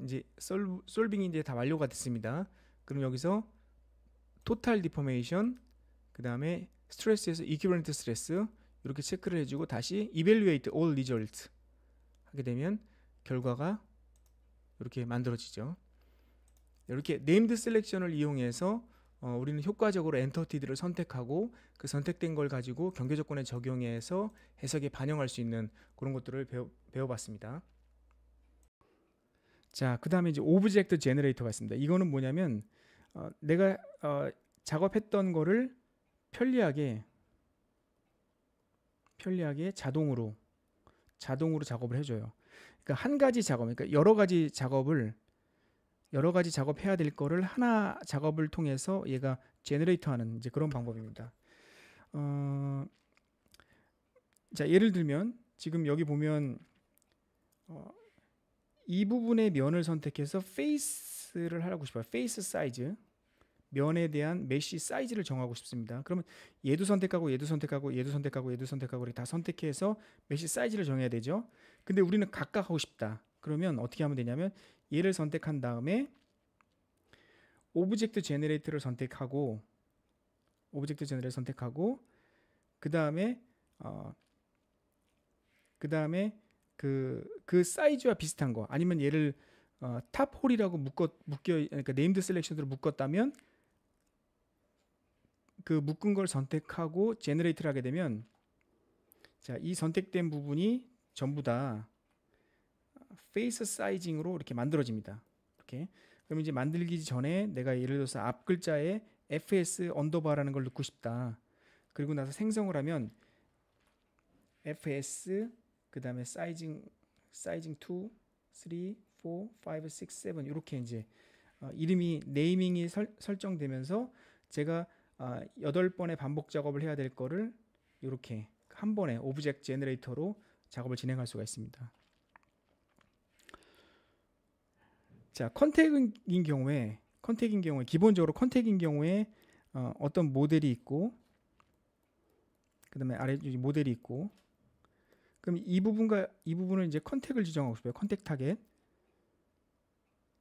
이제 솔빙이 이제 다 완료가 됐습니다. 그럼 여기서 토탈 디포메이션, 그 다음에 스트레스에서 이퀴벌런트 스트레스 이렇게 체크를 해주고, 다시 evaluate all results 하게 되면 결과가 이렇게 만들어지죠. 이렇게 네임드 셀렉션을 이용해서 우리는 효과적으로 엔터티들을 선택하고, 그 선택된 걸 가지고 경계 조건에 적용해서 해석에 반영할 수 있는 그런 것들을 배워봤습니다. 자, 그 다음에 이제 오브젝트 제너레이터가 있습니다. 이거는 뭐냐면 내가 작업했던 거를 편리하게 자동으로 작업을 해줘요. 그러니까 한 가지 작업, 그러니까 여러 가지 작업해야 될 거를 하나 작업을 통해서 얘가 제너레이터하는 이제 그런 방법입니다. 자, 예를 들면 지금 여기 보면 이 부분의 면을 선택해서 페이스를 하고 싶어요. 페이스 사이즈, 면에 대한 메쉬 사이즈를 정하고 싶습니다. 그러면 얘도 선택하고 얘도 선택하고 얘도 선택하고 얘도 선택하고 이렇게 다 선택해서 메쉬 사이즈를 정해야 되죠. 근데 우리는 각각 하고 싶다. 그러면 어떻게 하면 되냐면, 얘를 선택한 다음에 오브젝트 제너레이터를 선택하고, 그 다음에 그 사이즈와 비슷한 거, 아니면 얘를 탑 홀이라고 그러니까 네임드 셀렉션으로 묶었다면, 그 묶은 걸 선택하고 제너레이트를 하게 되면, 자, 이 선택된 부분이 전부 다 페이스 사이징으로 이렇게 만들어집니다. 이렇게. 그럼 이제 만들기 전에 내가 예를 들어서 앞 글자에 fs 언더바라는 걸 넣고 싶다. 그리고 나서 생성을 하면 fs 그 다음에 사이징 2, 3, 4, 5, 6, 7 이렇게 이제 이름이 네이밍이 설정되면서 제가 8번의 반복 작업을 해야 될 거를 이렇게 한 번에 오브젝트 제너레이터로 작업을 진행할 수가 있습니다. 자, 컨택인 경우에 기본적으로 컨택인 경우에 어떤 모델이 있고, 그 다음에 아래 모델이 있고, 그럼 이 부분을 이제 컨택을 지정하고 싶어요. 컨택 타겟.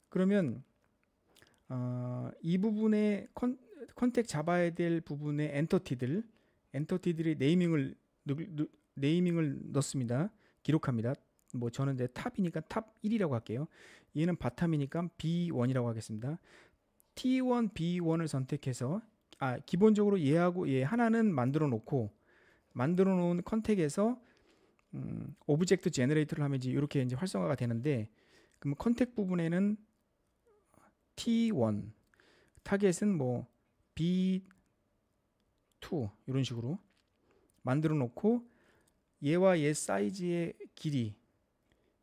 그러면 이 부분에 컨택 잡아야 될 부분의 엔터티들이 네이밍을 넣습니다. 기록합니다. 뭐 저는 이제 탑이니까 탑 1이라고 할게요. 얘는 바텀이니까 B1이라고 하겠습니다. T1, B1을 선택해서 기본적으로 얘하고 얘 하나는 만들어 놓은 컨택에서 오브젝트 제너레이터를 하면 이렇게 이제 활성화가 되는데, 그럼 컨택 부분에는 T1 타겟은 뭐 B2 이런 식으로 만들어 놓고, 얘와 얘 사이즈의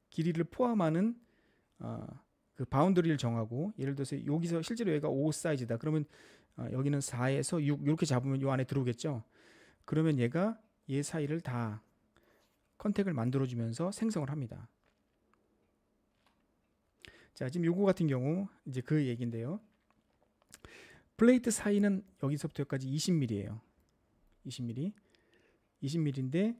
길이를 포함하는 그 바운더리를 정하고, 예를 들어서 여기서 실제로 얘가 5 사이즈다. 그러면 여기는 4에서 6 이렇게 잡으면 요 안에 들어오겠죠. 그러면 얘가 얘 사이를 다 컨택을 만들어주면서 생성을 합니다. 자, 지금 요거 같은 경우 이제 그 얘기인데요. 플레이트 사이는 여기서부터 여기까지 20mm예요. 20mm인데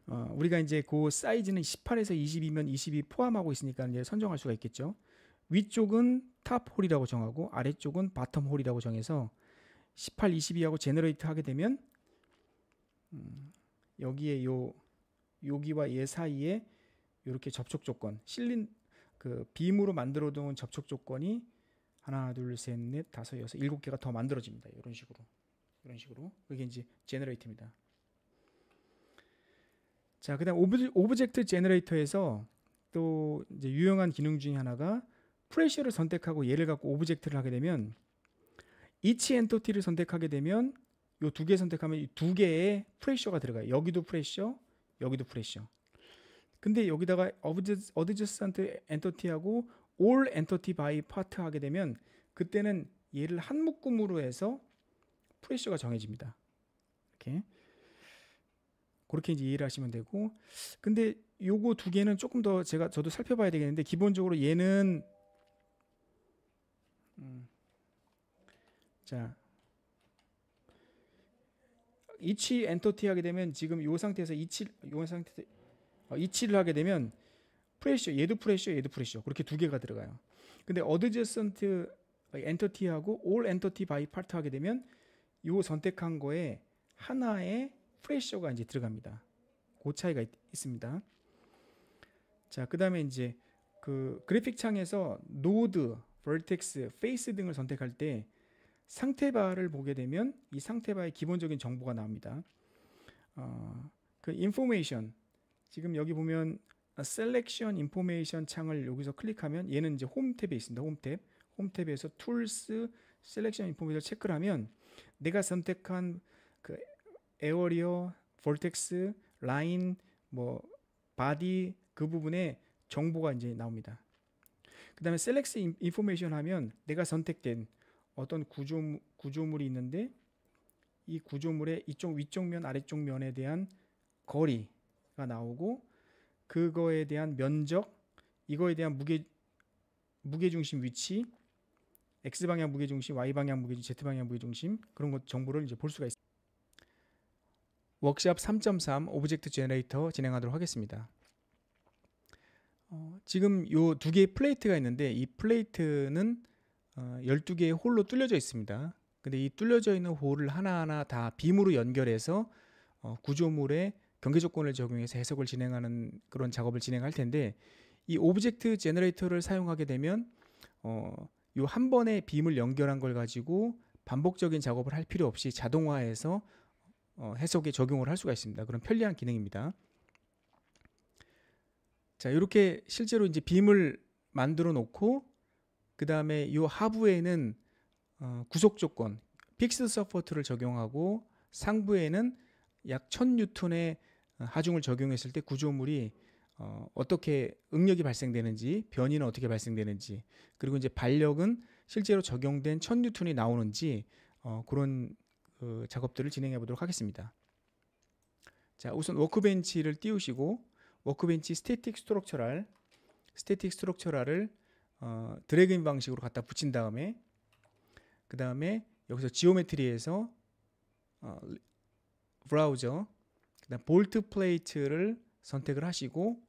우리가 이제 그 사이즈는 18에서 22면 22 포함하고 있으니까 이제 선정할 수가 있겠죠. 위쪽은 탑 홀이라고 정하고 아래쪽은 바텀 홀이라고 정해서 18, 22하고 제너레이트 하게 되면 여기에 여기와 얘 사이에 이렇게 접촉 조건, 실린 그 빔으로 만들어 놓은 접촉 조건이 하나, 둘, 셋, 넷, 다섯, 여섯, 일곱 개가 더 만들어집니다. 이런 식으로. 이게 이제 제너레이트입니다. 자, 그다음 오브젝트 제너레이터에서 또 이제 유용한 기능 중에 하나가 프레셔를 선택하고 얘를 갖고 오브젝트를 하게 되면 each entity를 선택하게 되면 요 두 개 선택하면 이 두 개의 프레셔가 들어가요. 여기도 프레셔, 여기도 프레셔. 근데 여기다가 adjacent entity하고 all entity by part 하게 되면 그때는 얘를 한 묶음으로 해서 프레셔가 정해집니다. 이렇게. 그렇게 이제 이해를 하시면 되고, 근데 요거 두 개는 조금 더 저도 살펴봐야 되겠는데, 기본적으로 얘는 자, each entity 하게 되면 지금 요 상태에서 each를 하게 되면 프레셔, 얘도 프레셔 그렇게 두 개가 들어가요. 근데 adjacent entity하고 all entity by part 하게 되면 요 선택한 거에 하나의 프레셔가 이제 들어갑니다. 그 차이가 있습니다. 자, 그다음에 이제 그 그래픽 창에서 노드, vertex, face 등을 선택할 때 상태바를 보게 되면 이 상태바의 기본적인 정보가 나옵니다. 그 information, 지금 여기 보면 selection information 창을 여기서 클릭하면 얘는 이제 홈 탭에 있습니다. 홈 탭에서 tools, selection information 체크를 하면 내가 선택한 그 에어리어, 볼텍스, 라인, 뭐 바디 그 부분에 정보가 이제 나옵니다. 그 다음에 셀렉트 인포메이션 하면 내가 선택된 어떤 구조물이 있는데 이 구조물의 이쪽 위쪽 면 아래쪽 면에 대한 거리가 나오고 그거에 대한 면적, 이거에 대한 무게중심 위치, X방향 무게중심, Y방향 무게중심, Z방향 무게중심 그런 것 정보를 이제 볼 수가 있습니다. 워크샵 3.3 오브젝트 제너레이터 진행하도록 하겠습니다. 지금 요 두 개의 플레이트가 있는데 이 플레이트는 12개의 홀로 뚫려져 있습니다. 근데 이 뚫려져 있는 홀을 하나하나 다 빔으로 연결해서 구조물의 경계 조건을 적용해서 해석을 진행하는 그런 작업을 진행할 텐데 이 오브젝트 제너레이터를 사용하게 되면 요 한 번의 빔을 연결한 걸 가지고 반복적인 작업을 할 필요 없이 자동화해서 해석에 적용을 할 수가 있습니다. 그런 편리한 기능입니다. 자, 이렇게 실제로 이제 빔을 만들어 놓고 그 다음에 이 하부에는 구속 조건, 픽스드 서포트를 적용하고 상부에는 약 1000뉴턴의 하중을 적용했을 때 구조물이 어떻게 응력이 발생되는지, 변이는 어떻게 발생되는지, 그리고 이제 반력은 실제로 적용된 1000뉴턴이 나오는지 그런 작업들을 진행해 보도록 하겠습니다. 자, 우선 워크벤치를 띄우시고 워크벤치 스태틱 스트럭처럴을 드래그인 방식으로 갖다 붙인 다음에 그 다음에 여기서 지오메트리에서 브라우저, 그다음 볼트 플레이트를 선택을 하시고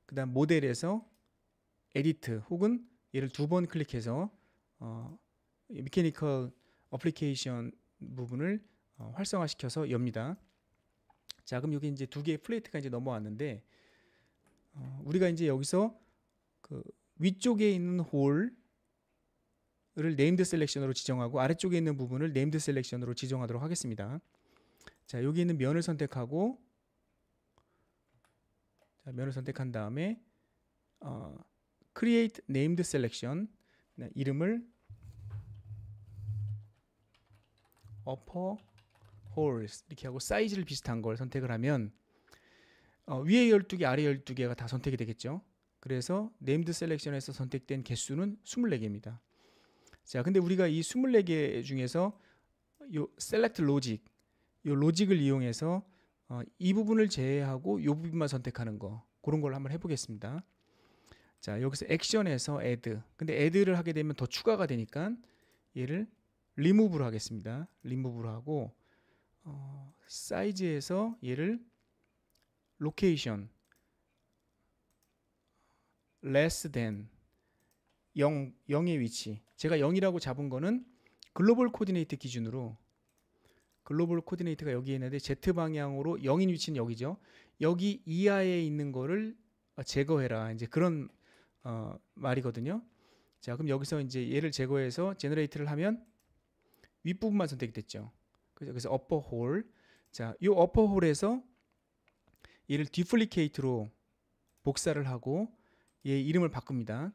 그다음 모델에서 에디트 혹은 얘를 두 번 클릭해서 미케니컬 어플리케이션 부분을 활성화시켜서 엽니다. 자, 그럼 여기 이제 두 개의 플레이트가 이제 넘어왔는데 우리가 이제 여기서 그 위쪽에 있는 홀을 네임드 셀렉션으로 지정하고 아래쪽에 있는 부분을 네임드 셀렉션으로 지정하도록 하겠습니다. 자, 여기 있는 면을 선택하고 자, 면을 선택한 다음에 create named selection 이름을 upper holes 이렇게 하고 사이즈를 비슷한 걸 선택을 하면 위에 12개 아래 12개가 다 선택이 되겠죠. 그래서 named selection에서 선택된 개수는 24개입니다. 자, 근데 우리가 이 24개 중에서 요 select logic 이 로직을 이용해서 이 부분을 제외하고 이 부분만 선택하는 거 그런 걸 한번 해보겠습니다. 자, 여기서 액션에서 add 근데 add를 하게 되면 더 추가가 되니까 얘를 remove로 하겠습니다. remove로 하고 사이즈에서 얘를 location less than 0의 위치. 제가 0이라고 잡은 거는 글로벌 코디네이트 기준으로, 글로벌 코디네이트가 여기에 있는데 Z 방향으로 0인 위치는 여기죠. 여기 이하에 있는 거를 제거해라. 이제 그런 말이거든요. 자, 그럼 여기서 이제 얘를 제거해서 제너레이트를 하면 윗부분만 선택이 됐죠. 그래서 upper hole. 자, 이 upper hole에서 얘를 duplicate로 복사를 하고 얘 이름을 바꿉니다.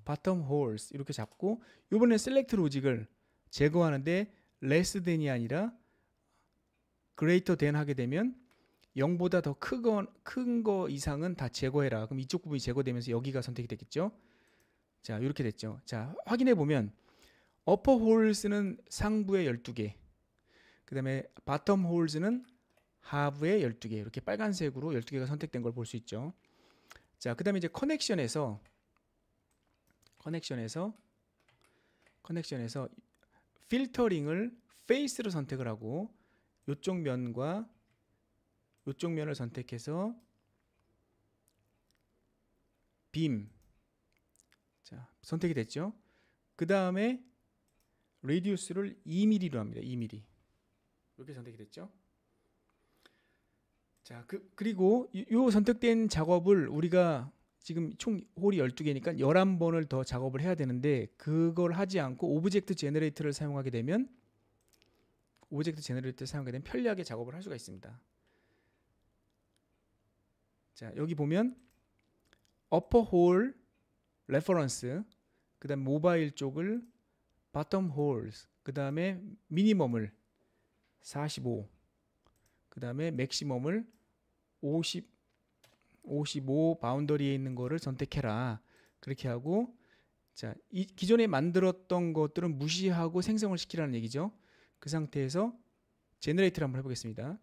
bottom holes 이렇게 잡고, 이번에 select 로직을 제거하는데 less than이 아니라 greater than 하게 되면 0보다 더 큰 거 이상은 다 제거해라. 그럼 이쪽 부분이 제거되면서 여기가 선택이 됐겠죠. 자, 이렇게 됐죠. 자, 확인해 보면 upper holes는 상부에 12개, 그 다음에 bottom holes는 하부에 12개, 이렇게 빨간색으로 12개가 선택된 걸 볼 수 있죠. 자, 그 다음에 이제 커넥션에서 필터링을 페이스로 선택을 하고 이쪽 면과 이쪽 면을 선택해서 빔, 자, 선택이 됐죠. 그 다음에 레디우스를 2mm로 합니다. 2mm 이렇게 선택이 됐죠. 자, 그리고 이 선택된 작업을 우리가 지금 총 홀이 12개니까 11번을 더 작업을 해야 되는데, 그걸 하지 않고 오브젝트 제너레이터를 사용하게 되면 편리하게 작업을 할 수가 있습니다. 자, 여기 보면 upper hole reference, 그 다음 모바일 쪽을 bottom holes, 그 다음에 미니멈을 45, 그 다음에 맥시멈을 55 바운더리에 있는 거를 선택해라. 그렇게 하고, 자, 이 기존에 만들었던 것들은 무시하고 생성을 시키라는 얘기죠. 그 상태에서 제너레이트를 한번 해보겠습니다.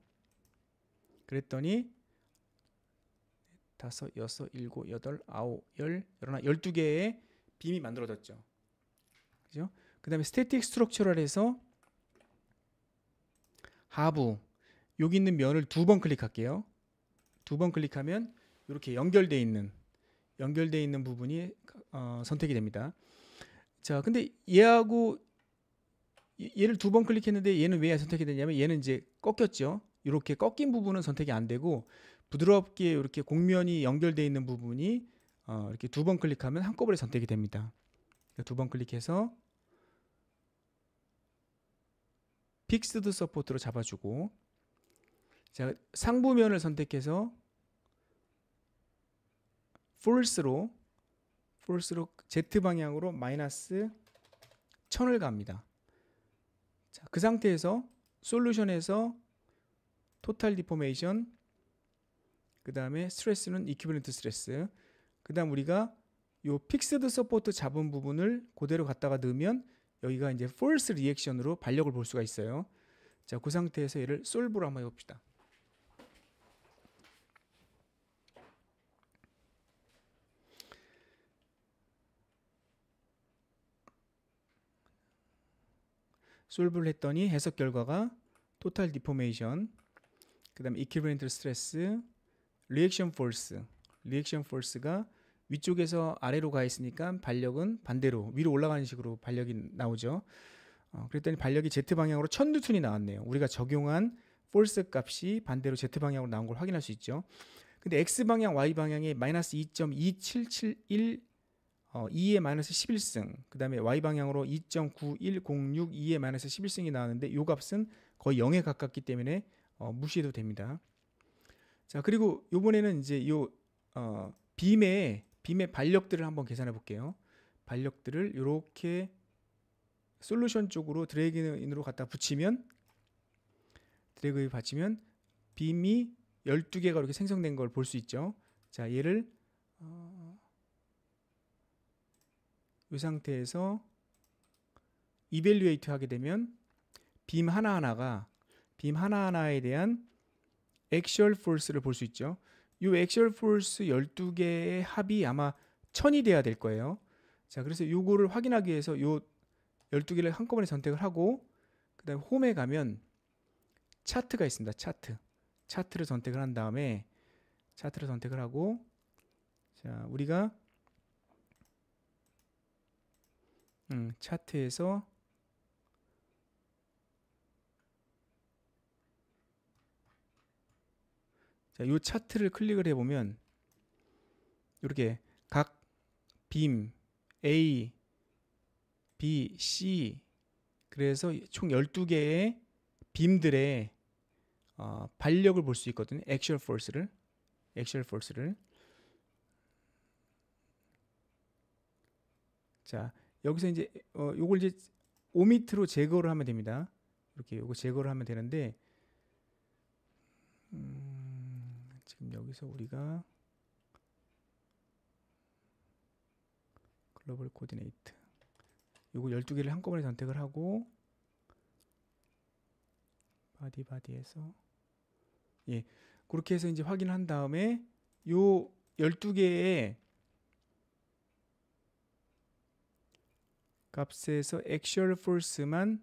그랬더니 5, 6, 7, 8, 9, 10, 12개의 빔이 만들어졌죠. 그죠? 그 다음에 스태틱 스트럭처럴에서 하부, 여기 있는 면을 2번 클릭할게요. 2번 클릭하면 이렇게 연결되어 있는 부분이 선택이 됩니다. 자, 근데 얘하고 얘를 2번 클릭했는데 얘는 왜 선택이 되냐면 얘는 이제 꺾였죠. 이렇게 꺾인 부분은 선택이 안 되고 부드럽게 이렇게 곡면이 연결되어 있는 부분이 이렇게 2번 클릭하면 한꺼번에 선택이 됩니다. 2번 클릭해서 픽스드 서포트로 잡아주고, 자, 상부면을 선택해서 false로 Z 방향으로 마이너스 1000을 갑니다. 자, 그 상태에서 솔루션에서 토탈 디포메이션, 그 다음에 스트레스는 이퀴벌런트 스트레스, 그 다음 우리가 요 픽스드 서포트 잡은 부분을 그대로 갖다가 넣으면 여기가 이제 false 리액션으로 반력을 볼 수가 있어요. 자, 그 상태에서 얘를 솔브로 한번 해봅시다. 솔브를 했더니 해석 결과가 토탈 디포메이션, 그 다음에 이퀴벌런트 스트레스, 리액션 포스가 위쪽에서 아래로 가 있으니까 반력은 반대로 위로 올라가는 식으로 반력이 나오죠. 그랬더니 반력이 Z 방향으로 1000N이 나왔네요. 우리가 적용한 force 값이 반대로 Z 방향으로 나온 걸 확인할 수 있죠. 근데 X 방향, Y 방향에 마이너스 2.2771 2의 마이너스 11승, 그 다음에 Y 방향으로 2.9106 2의 마이너스 11승이 나왔는데 이 값은 거의 0에 가깝기 때문에 무시해도 됩니다. 자, 그리고 이번에는 이제 요 빔의 반력들을 한번 계산해 볼게요. 반력들을 이렇게 솔루션 쪽으로 드래그인으로 갖다 붙이면 빔이 12개가 이렇게 생성된 걸 볼 수 있죠. 자, 얘를 이 상태에서 이밸류에이트 하게 되면 빔 하나하나에 대한 액츄얼 포스를 볼 수 있죠. 이 액츄얼 포스 12개의 합이 아마 1000이 돼야 될 거예요. 자, 그래서 요거를 확인하기 위해서 요 12개를 한꺼번에 선택을 하고, 그다음에 홈에 가면 차트가 있습니다. 차트를 선택을 한 다음에 차트를 선택을 하고, 자 우리가 차트에서 자, 이 차트를 클릭을 해보면 이렇게 각 빔 A, B, C, 그래서 총 12개의 빔들의 반력을 볼 수 있거든요. 액츄얼 포스를. 자, 여기서 이제 요걸 이제 오미트로 제거를 하면 됩니다. 이렇게 요거 제거를 하면 되는데, 지금 여기서 우리가 글로벌 코디네이트 요거 12개를 한꺼번에 선택을 하고, 바디에서 예, 그렇게 해서 이제 확인을 한 다음에 요 12개의 값에서 액츄얼 포스만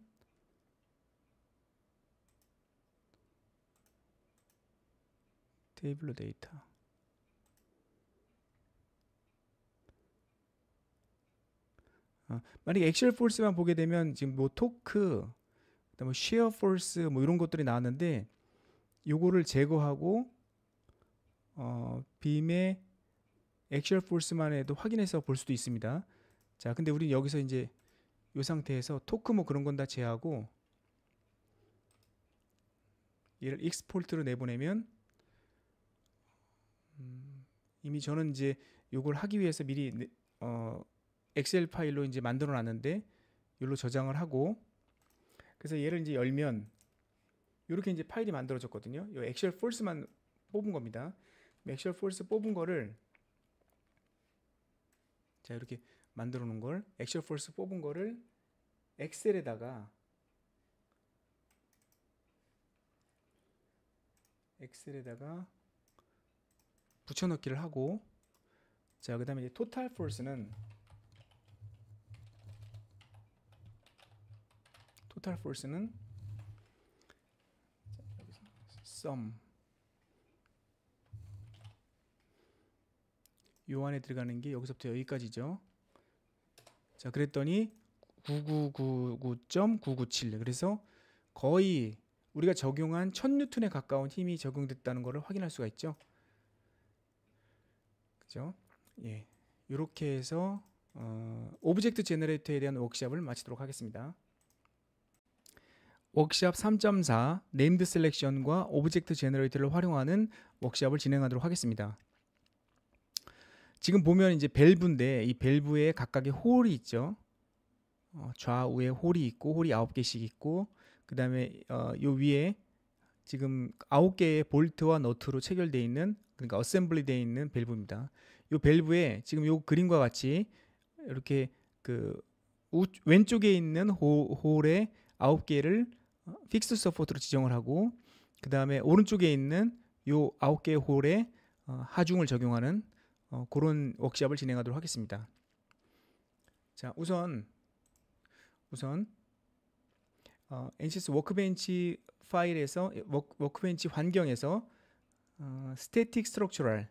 테이블로 데이터. 만약에 액츄얼 포스만 보게 되면 지금 뭐 토크, 그다음에 쉐어 포스 뭐 이런 것들이 나왔는데, 요거를 제거하고 빔의 액츄얼 포스만 해도 확인해서 볼 수도 있습니다. 자, 근데 우리 여기서 이제 이 상태에서 토크 뭐 그런 건 다 제하고 얘를 익스포트로 내보내면 이미 저는 이제 요걸 하기 위해서 미리 엑셀 파일로 이제 만들어 놨는데 이걸로 저장을 하고, 그래서 얘를 이제 열면 이렇게 이제 파일이 만들어졌거든요. 이 액츄얼 포스만 뽑은 겁니다. 액츄얼 포스 뽑은 거를 자 이렇게 만들어 놓은 걸, 액츄얼 포스 뽑은 거를 엑셀에다가 붙여넣기를 하고, 자 그다음에 이제 토탈 포스는 sum 요 안에 들어가는 게 여기서부터 여기까지죠. 자 그랬더니 9999.997, 그래서 거의 우리가 적용한 1000뉴턴에 가까운 힘이 적용됐다는 것을 확인할 수가 있죠. 그죠? 예, 이렇게 해서 오브젝트 제너레이터에 대한 워크샵을 마치도록 하겠습니다. 워크샵 3.4 네임드 셀렉션과 오브젝트 제너레이터를 활용하는 워크샵을 진행하도록 하겠습니다. 지금 보면 이제 밸브인데, 이 밸브에 각각의 홀이 있죠. 좌우에 홀이 있고, 홀이 9개씩 있고, 그 다음에 요 위에 지금 9개의 볼트와 너트로 체결되어 있는, 그러니까 어셈블리 되어 있는 밸브입니다. 요 밸브에 지금 요 그림과 같이 이렇게 그 왼쪽에 있는 홀에 9개를 픽스 서포트로 지정을 하고, 그 다음에 오른쪽에 있는 요 9개의 홀에 하중을 적용하는 그런 워크샵을 진행하도록 하겠습니다. 자, 우선 NCS 워크벤치 파일에서 워크벤치 환경에서 스태틱 스트럭처럴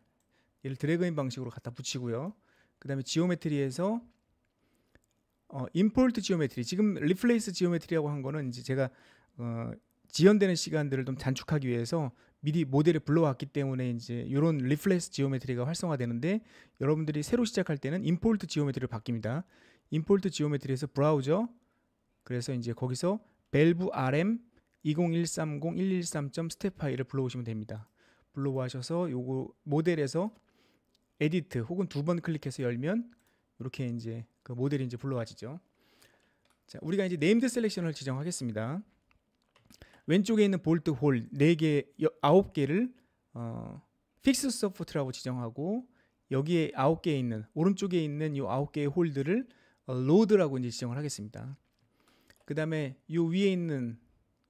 얘를 드래그인 방식으로 갖다 붙이고요. 그 다음에 지오메트리에서 임포트 지오메트리, 지금 리플레이스 지오메트리라고 한 거는 이제 제가 지연되는 시간들을 좀 단축하기 위해서 미리 모델을 불러왔기 때문에 이제 이런 리플레이스 지오메트리가 활성화되는데, 여러분들이 새로 시작할 때는 임포트 지오메트리로 바뀝니다. 임포트 지오메트리에서 브라우저, 그래서 이제 거기서 밸브 RM 20130.113. 스텝 파일을 불러오시면 됩니다. 불러오셔서 요거 모델에서 에디트 혹은 2번 클릭해서 열면 이렇게 이제 그 모델이 이제 불러와지죠. 자, 우리가 이제 네임드 셀렉션을 지정하겠습니다. 왼쪽에 있는 볼트 홀 4개, 9개를 픽스 서포트라고 지정하고, 여기에 9개에 있는 오른쪽에 있는 이 9개의 홀들을 로드라고 이제 지정을 하겠습니다. 그 다음에 이 위에 있는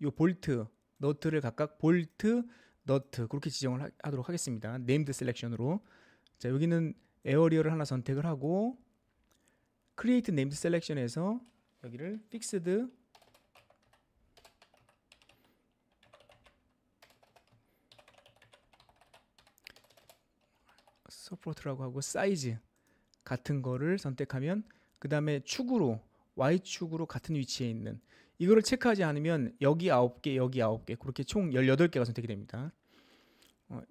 이 볼트, 너트를 각각 볼트, 너트 그렇게 지정을 하도록 하겠습니다. 네임드 셀렉션으로. 자, 여기는 에어리어를 하나 선택을 하고, 크리에이트 네임드 셀렉션에서 여기를 픽스드 서포트라고 하고 사이즈 같은 거를 선택하면 그 다음에 축으로 Y축으로 같은 위치에 있는 이거를 체크하지 않으면 여기 9개 여기 9개 그렇게 총 18개가 선택이 됩니다.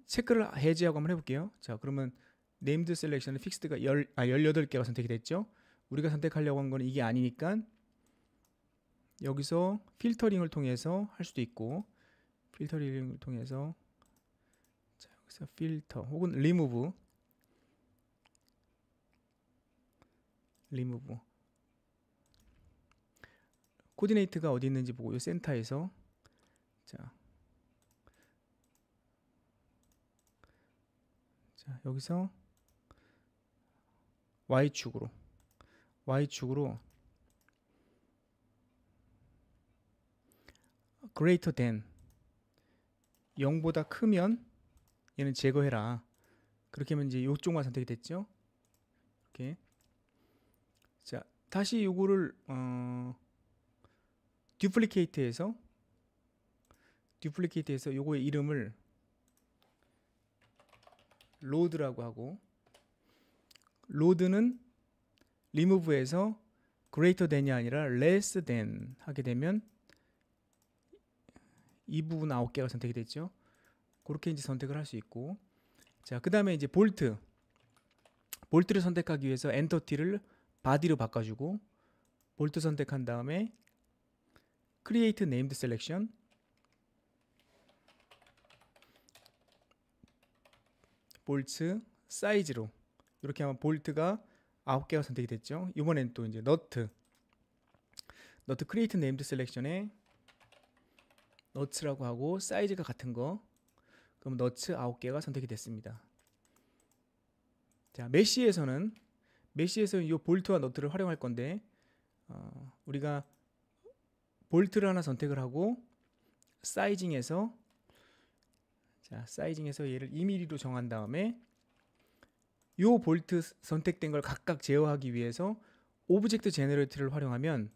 체크를 해제하고 한번 해볼게요. 자 그러면 네임드 셀렉션은 픽스드가 18개가 선택이 됐죠. 우리가 선택하려고 한 거는 이게 아니니까 여기서 필터링을 통해서 할 수도 있고 필터링을 통해서 자, 여기서 필터 혹은 리무브 코디네이트가 어디 있는지 보고 이 센터에서 자 여기서 Y축으로 greater than 0보다 크면 얘는 제거해라. 그렇게 하면 이제 이쪽만 선택이 됐죠. 이렇게 자 다시 요거를 듀플리케이트해서 요거의 이름을 로드라고 하고 로드는 리무브에서 greater than이 아니라 less than 하게 되면 이 부분 9개가 선택이 됐죠. 그렇게 이제 선택을 할 수 있고 자 그 다음에 이제 볼트를 선택하기 위해서 엔터티를 바디로 바꿔주고 볼트 선택한 다음에 create named selection 볼트 사이즈로 이렇게 하면 볼트가 9개가 선택이 됐죠. 이번엔 또 이제 너트 create named selection에 너츠라고 하고 사이즈가 같은 거 그럼 너츠 9개가 선택이 됐습니다. 자 메쉬에서는 이 볼트와 너트를 활용할 건데 우리가 볼트를 하나 선택을 하고 사이징에서 얘를 2mm로 정한 다음에 이 볼트 선택된 걸 각각 제어하기 위해서 오브젝트 제너레이터를 활용하면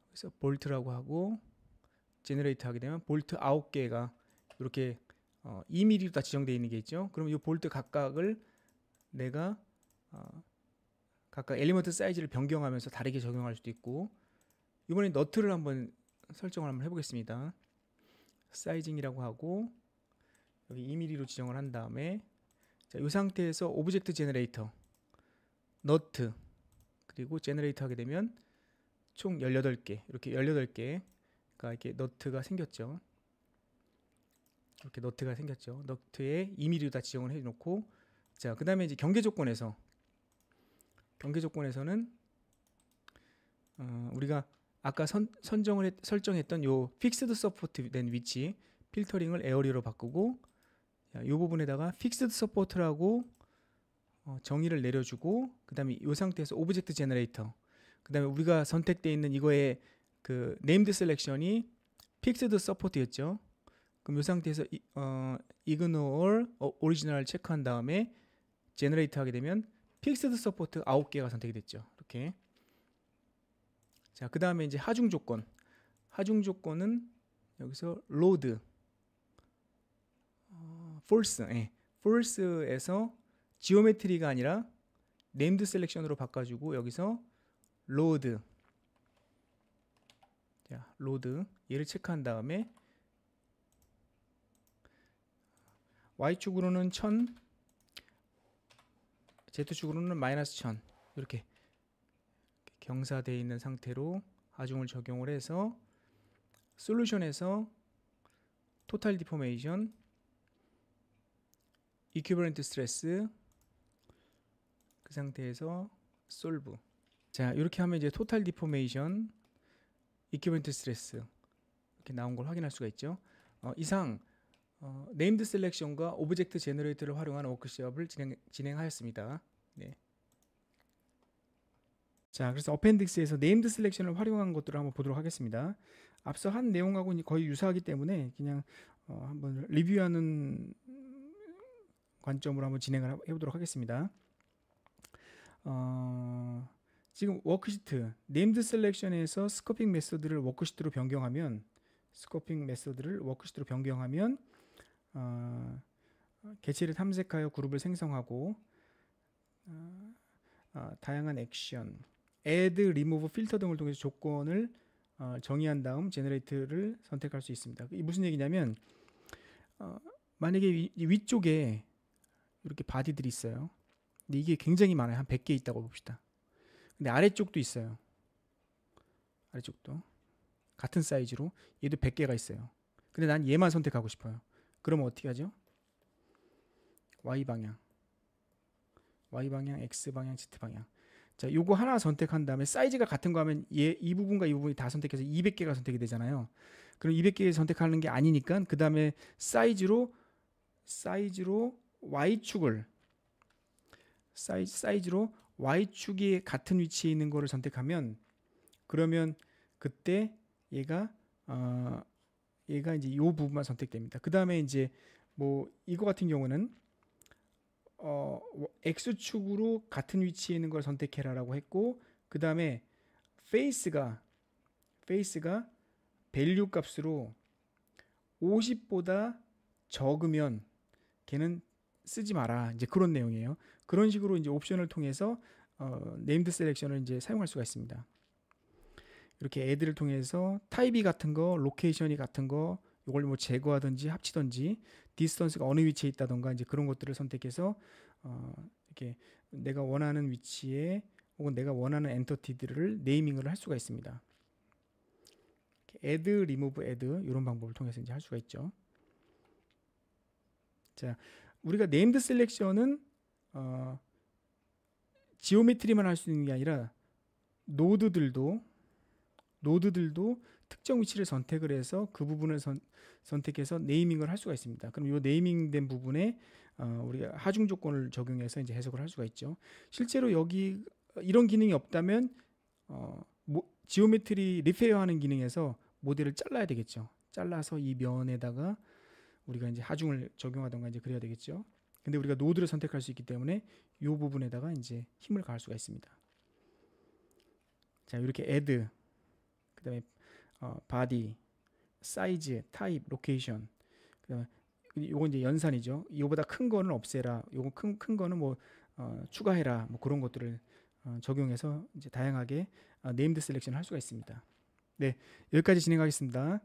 그래서 볼트라고 하고 제너레이트 하게 되면 볼트 9개가 이렇게 2mm로 다 지정되어 있는 게 있죠. 그럼 이 볼트 각각을 내가 각각 엘리먼트 사이즈를 변경하면서 다르게 적용할 수도 있고 이번에 너트를 한번 설정을 한번 해보겠습니다. 사이징이라고 하고 여기 2mm로 지정을 한 다음에 자, 이 상태에서 오브젝트 제너레이터 너트 그리고 제너레이터 하게 되면 총 18개 이렇게 18개가 이렇게 너트가 생겼죠. 이렇게 너트가 생겼죠. 너트에 2mm로 다 지정을 해놓고 자 그 다음에 이제 경계 조건에서는 우리가 아까 설정했던 요 픽스드 서포트 된 위치 필터링을 에어리어로 바꾸고 이 부분에다가 픽스드 서포트라고 정의를 내려주고 그 다음에 이 상태에서 오브젝트 제너레이터 그 다음에 우리가 선택되어 있는 이거의 그 네임드 셀렉션이 픽스드 서포트였죠. 그럼 이 상태에서 ignore 오리지널 체크한 다음에 제너레이트 하게 되면 픽스드 서포트 9개가 선택이 됐죠. 이렇게 자 그 다음에 이제 하중 조건은 여기서 load false에서 지오메트리가 아니라 네임드 셀렉션으로 바꿔주고 여기서 load 얘를 체크한 다음에 Y축으로는 1000 Z축으로는 -1000 이렇게 경사되어 있는 상태로 하중을 적용을 해서 솔루션에서 토탈 디포메이션 이퀴버런트 스트레스 그 상태에서 솔브 자 이렇게 하면 이제 토탈 디포메이션 이퀴버런트 스트레스 이렇게 나온 걸 확인할 수가 있죠. 이상 네임드 셀렉션과 오브젝트 제너레이터를 활용한 워크숍을 진행하였습니다. 네. 자 그래서 어펜딕스에서 네임드 셀렉션을 활용한 것들을 한번 보도록 하겠습니다. 앞서 한 내용하고 거의 유사하기 때문에 그냥 한번 리뷰하는 관점으로 한번 진행을 해보도록 하겠습니다. 지금 워크시트 네임드 셀렉션에서 스코핑 메소드를 워크시트로 변경하면 개체를 탐색하여 그룹을 생성하고 다양한 액션, add, remove, filter 등을 통해서 조건을 정의한 다음 generate를 선택할 수 있습니다. 이게 무슨 얘기냐면 만약에 이 위쪽에 이렇게 바디들이 있어요. 근데 이게 굉장히 많아요. 한 100개 있다고 봅시다. 근데 아래쪽도 있어요. 아래쪽도 같은 사이즈로 얘도 100개가 있어요. 근데 난 얘만 선택하고 싶어요. 그러면 어떻게 하죠? Y방향, X방향, Z방향. 자, 요거 하나 선택한 다음에 사이즈가 같은 거 하면 이 부분과 이 부분이 다 선택해서 200개가 선택이 되잖아요. 그럼 200개 선택하는 게 아니니까 그 다음에 사이즈로 Y축을 사이즈로 Y축이 같은 위치에 있는 거를 선택하면 그러면 그때 얘가 이제 요 부분만 선택됩니다. 그 다음에 이제 뭐 이거 같은 경우는 X축으로 같은 위치에 있는 걸 선택해라라고 했고 그 다음에 페이스가 밸류 값으로 50보다 적으면 걔는 쓰지 마라. 이제 그런 내용이에요. 그런 식으로 이제 옵션을 통해서 네임드 셀렉션을 이제 사용할 수가 있습니다. 이렇게 add를 통해서 타입이 같은 거, 로케이션이 같은 거, 이걸 뭐 제거하든지 합치든지, 디스턴스가 어느 위치에 있다던가 이제 그런 것들을 선택해서 이렇게 내가 원하는 위치에 혹은 내가 원하는 엔터티들을 네이밍을 할 수가 있습니다. add, remove, add 이런 방법을 통해서 이제 할 수가 있죠. 자, 우리가 네임드 셀렉션은 지오메트리만 할 수 있는 게 아니라 노드들도 특정 위치를 선택을 해서 그 부분을 선택해서 네이밍을 할 수가 있습니다. 그럼 이 네이밍된 부분에 우리가 하중 조건을 적용해서 이제 해석을 할 수가 있죠. 실제로 여기 이런 기능이 없다면 지오메트리 리페어하는 기능에서 모델을 잘라야 되겠죠. 잘라서 이 면에다가 우리가 이제 하중을 적용하던가 이제 그래야 되겠죠. 근데 우리가 노드를 선택할 수 있기 때문에 이 부분에다가 이제 힘을 가할 수가 있습니다. 자, 이렇게 add, 그다음에 body, size, type, location. 그다음에 요거 이제 연산이죠. 이거보다 큰 거는 없애라. 요거 큰 거는 뭐 추가해라. 뭐 그런 것들을 적용해서 이제 다양하게 네임드 셀렉션을 할 수가 있습니다. 네, 여기까지 진행하겠습니다.